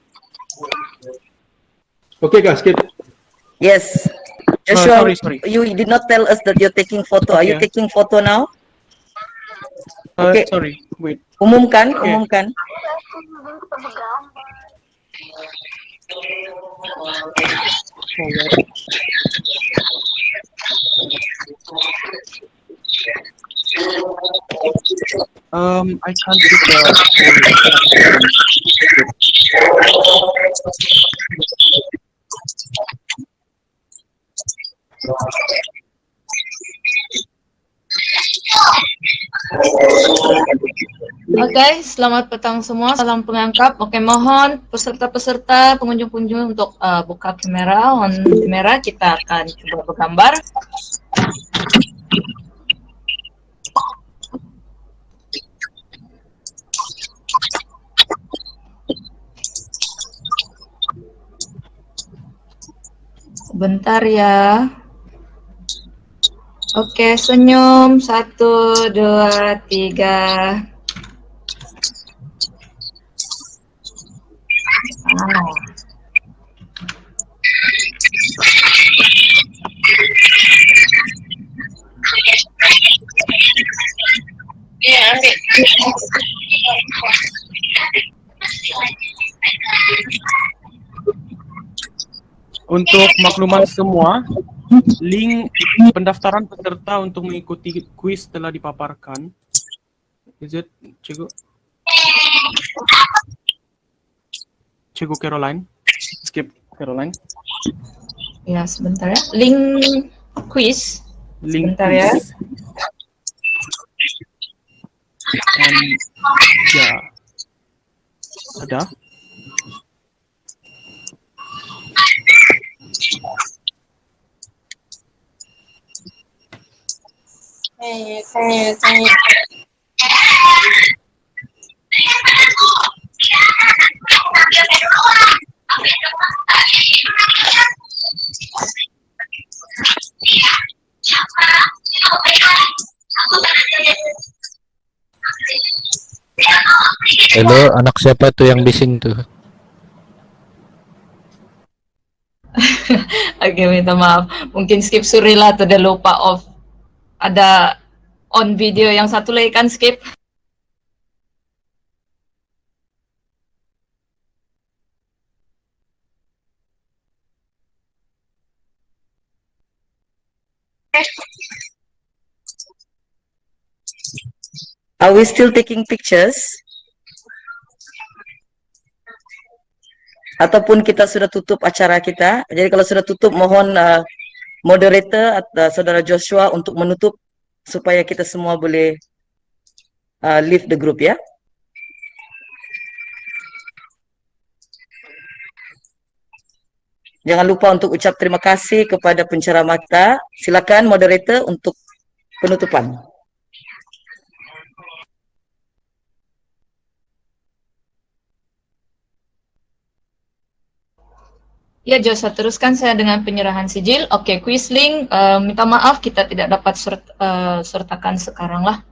Okay guys, skip. Yes. Joshua, sorry. you did not tell us that you're taking photo. Are you Okay. taking photo now? Okay. Sorry, wait. Umumkan, Okay. umumkan. I can't see the Oke, selamat petang semua. Salam pengangkap. Oke, mohon peserta-peserta, pengunjung-pengunjung untuk buka kamera, on kamera. Kita akan coba bergambar. Bentar ya. Oke, senyum. 1, 2, 3. Untuk maklumat semua, link pendaftaran peserta untuk mengikuti kuis telah dipaparkan. Is it, Cikgu? Cikgu Caroline? Skip Caroline. Ya, sebentar ya. Link kuis. Link Sebentar ya. kuis. And, ya. Ada? Hello, anak siapa tuh yang bising tuh? Oke, minta maaf. Mungkin skip Surila atau udah lupa off. Ada on video yang satu lagi kan skip. Are we still taking pictures? Ataupun kita sudah tutup acara kita? Jadi kalau sudah tutup, mohon moderator atau saudara Joshua untuk menutup supaya kita semua boleh leave the group ya. Jangan lupa untuk ucap terima kasih kepada penceramah kita. Silakan moderator untuk penutupan. Ya, Joshua, teruskan saya dengan penyerahan sijil. Oke, Quisling, minta maaf kita tidak dapat sertakan sekarang lah.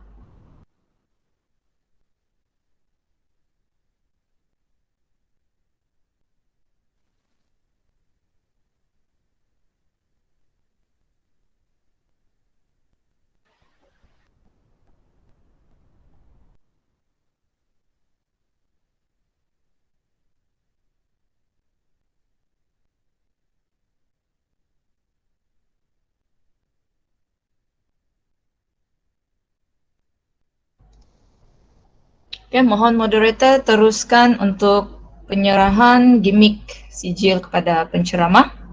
Oke, mohon moderator teruskan untuk penyerahan gimmick sijil kepada penceramah.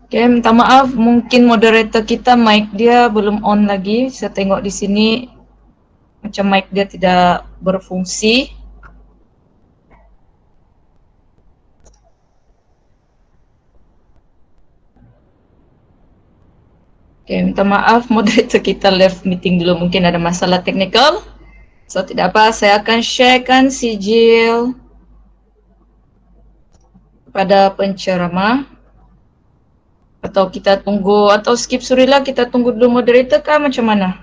Oke, minta maaf, mungkin moderator kita mic dia belum on lagi. Saya tengok di sini macam mic dia tidak berfungsi. Oke, minta maaf, moderator kita left meeting dulu, mungkin ada masalah teknikal. So, tidak apa, saya akan sharekan sijil kepada penceramah. Atau kita tunggu, atau skip Surila, kita tunggu dulu moderator kah, macam mana?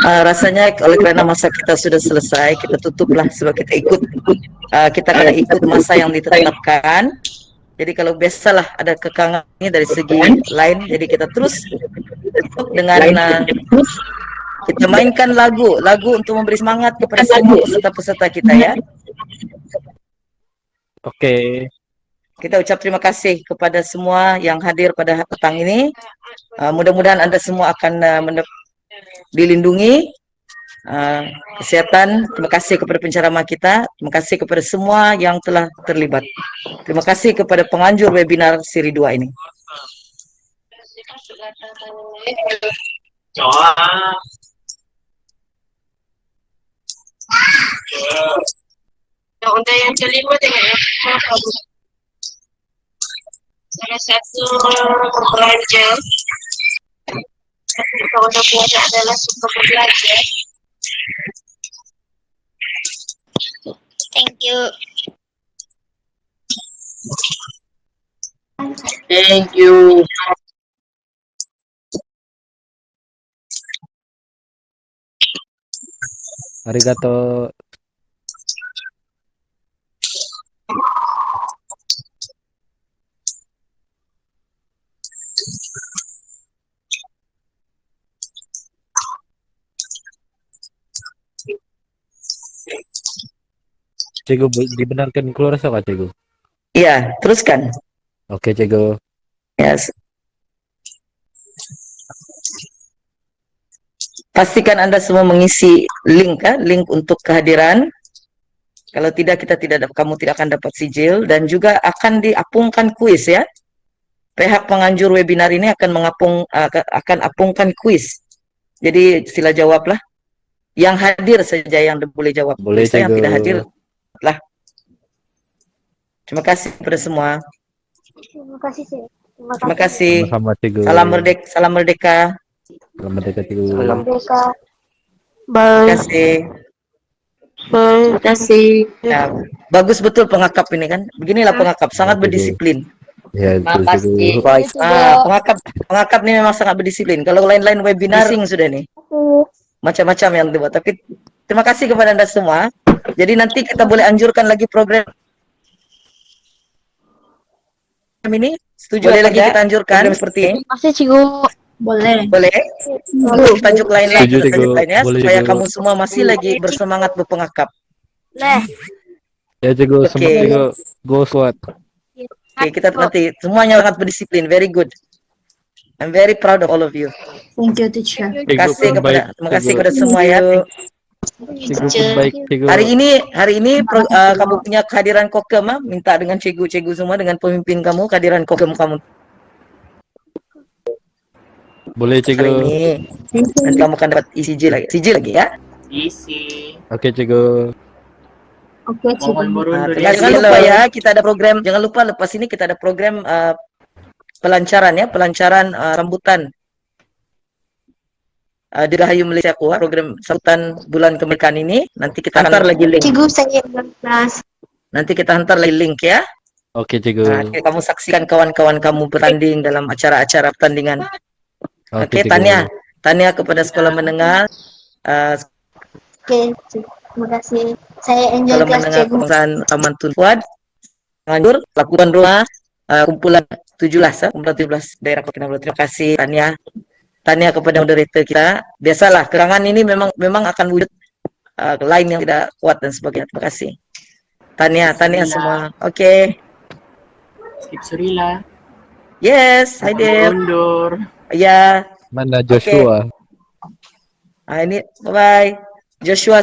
Rasanya oleh karena masa kita sudah selesai, kita tutuplah sebab kita ikut, kita kena ikut masa yang ditetapkan. Jadi kalau biasalah ada kekangannya dari segi lain, jadi kita terus dengan kita mainkan lagu untuk memberi semangat kepada semua peserta-peserta kita ya. Oke. Kita ucap terima kasih kepada semua yang hadir pada petang ini. Mudah-mudahan Anda semua akan dilindungi kesehatan. Terima kasih kepada penceramah kita. Terima kasih kepada semua yang telah terlibat. Terima kasih kepada penganjur webinar seri 2 ini. Untuk yang kelima dengan salah satu belanja untuk puasa adalah suka berbelanja. Thank you. Thank you. Arigato. Cikgu dibenarkan keluar sok Cikgu. Iya, teruskan. Oke Cikgu. Yes. Pastikan Anda semua mengisi link link untuk kehadiran. Kalau tidak kamu tidak akan dapat sijil, dan juga akan diapungkan kuis ya. Pihak penganjur webinar ini akan apungkan kuis. Jadi sila jawablah. Yang hadir saja yang boleh jawab. Boleh Bisa yang Cikgu. tidak hadir lah. Terima kasih kepada semua. Terima kasih, sih. Terima kasih. Sama-sama Cikgu. Salam merdeka. Salam merdeka. Selamat merdeka Cikgu. Merdeka. Terima Bye. kasih. Terima kasih. Ya, bagus betul pengakap ini kan. Beginilah pengakap, sangat Cikgu. berdisiplin. Ya, betul Cikgu. Baik. Pengakap ini memang sangat berdisiplin. Kalau lain-lain webinar sing sudah nih. Macam-macam yang dibuat. Tapi terima kasih kepada Anda semua. Jadi nanti kita boleh anjurkan lagi program ini. Setuju boleh lagi kita anjurkan seperti ini. Terima kasih, Cikgu. Boleh. Boleh? Untuk tajuk lain-lain, Setuju, tajuk Cikgu. lainnya Boleh, supaya Cikgu. kamu semua masih lagi bersemangat berpengakap. Ya Cikgu, Oke. semangat Cikgu. Go SWAT. Oke, kita nanti semuanya sangat berdisiplin. Very good. I'm very proud of all of you. Thank you, teacher. Terima kasih Cikgu, kepada semua ya. Cikgu pun baik Cikgu. Hari ini kamu punya kehadiran kokem, minta dengan cikgu-cikgu semua, dengan pemimpin kamu, kehadiran kokem kamu Boleh hari Cikgu. ini. Dan kamu akan dapat CJ lagi ya. Isi. Oke Cikgu. Oke, Mohon berundur ya. Jangan lupa ya, kita ada program. Jangan lupa lepas ini kita ada program pelancaran ya, pelancaran rambutan. Dirgahayu Malaysia Kuat, program sambutan bulan kemerdekaan ini. Nanti kita hantar lagi link. Cikgu saya berkelas. Nanti kita hantar lagi link ya. Oke Cikgu. Nah, kamu saksikan kawan-kawan kamu bertanding dalam acara-acara pertandingan. Oke, Cikgu. Tania kepada sekolah menengah, Oke, terima kasih. Saya enjoy sekolah kelas menengah cikgu. Kebangsaan Kamantun Fuad, Nganjur, lakukan rumah, kumpulan 17, kumpulan 17 daerah Kota Kinabalu. Terima kasih Tania kepada moderator kita. Biasalah, kerangan ini memang akan wujud lain yang tidak kuat dan sebagainya. Terima kasih. Tania semua. Oke. Skip Surila. Yes, hi there. Berundur. Ya. Mana Joshua? Ini bye. Joshua,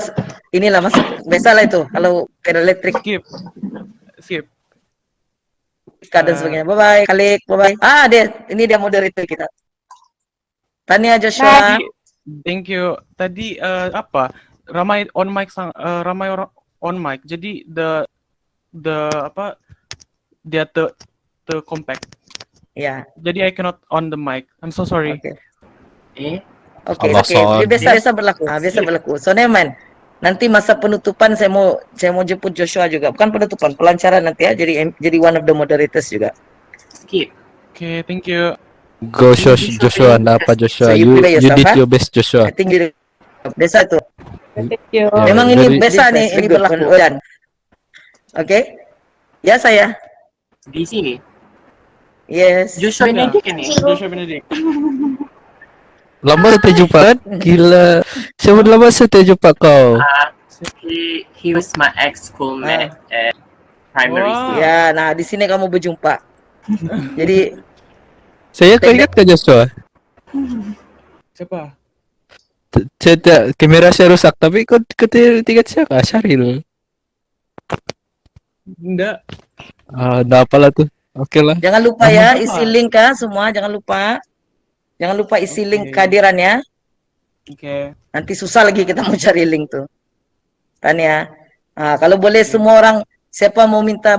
inilah mas, biasalah itu kalau pedal elektrik Skip. dan sebagainya. Bye bye, Kalik, bye bye. Ini dia moderator kita. Tania Joshua. Thank you. Tadi apa? Ramai on mic ramai orang on mic. Jadi dia compact. Ya. Jadi I cannot on the mic. I'm so sorry. Oke. Biasa berlaku. Biasa berlaku. So Neman, nanti masa penutupan saya mau jemput Joshua juga. Bukan penutupan, pelancaran nanti ya. Jadi one of the moderators juga. Skip. Okay, thank you. Go Joshua, apa Joshua? So you You prepare yourself, did huh? your best Joshua. I think biasa itu. Yeah, Memang ini very- biasa nih, ini berlaku. Oke. Ya saya. Di sini. Yes. Joshua Benedict ini. Joshua Benedict. Lama kita jumpa kan? Gila. Siapa lama saya jumpa kau? He was my ex-schoolmate at primary school. Ya, nah di sini kamu berjumpa. Jadi Saya kau ingat ke Joshua? Siapa? Saya kamera saya rusak tapi kau ketiga siapa? Syaril. Enggak. Dah apalah tuh. Oke lah. jangan lupa ya isi link semua, jangan lupa. Jangan lupa isi link kehadirannya. Oke. Nanti susah lagi kita mau cari link tuh. Tanya. Kalau boleh semua orang siapa mau minta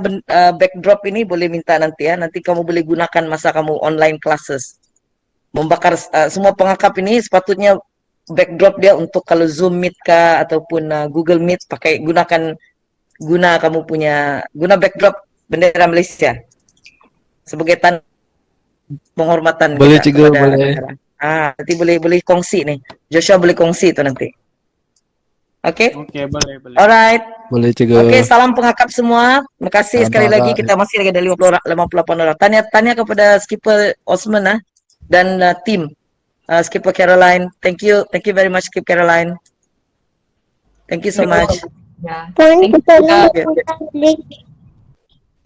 backdrop ini boleh minta nanti ya. Nanti kamu boleh gunakan masa kamu online classes. Membakar semua pengakap ini sepatutnya backdrop dia untuk kalau Zoom Meet kah ataupun Google Meet guna kamu punya backdrop bendera Malaysia sebagai tanda penghormatan Boleh, kita Cikgu, kepada boleh. negara. Nanti boleh kongsi nih. Joshua boleh kongsi itu nanti. Oke? Oke, boleh. Alright. Boleh Cikgu. Oke, salam pengakap semua. Terima kasih Salam sekali lagi. pengakap. Kita masih lagi ada 58 orang. Tanya kepada skipper Osman dan tim skipper Caroline. Thank you very much skipper Caroline. Thank you so much. Ya, Thank thank you juga.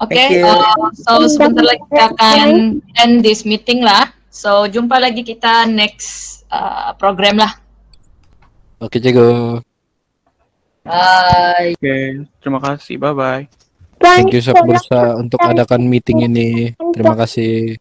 Oke, Thank you. so sebentar lagi kita akan end this meeting lah. So jumpa lagi kita next program lah. Oke, Cikgu. Bye. Oke, terima kasih. Bye bye. Thank you Sakbursa untuk adakan meeting ini. Terima kasih.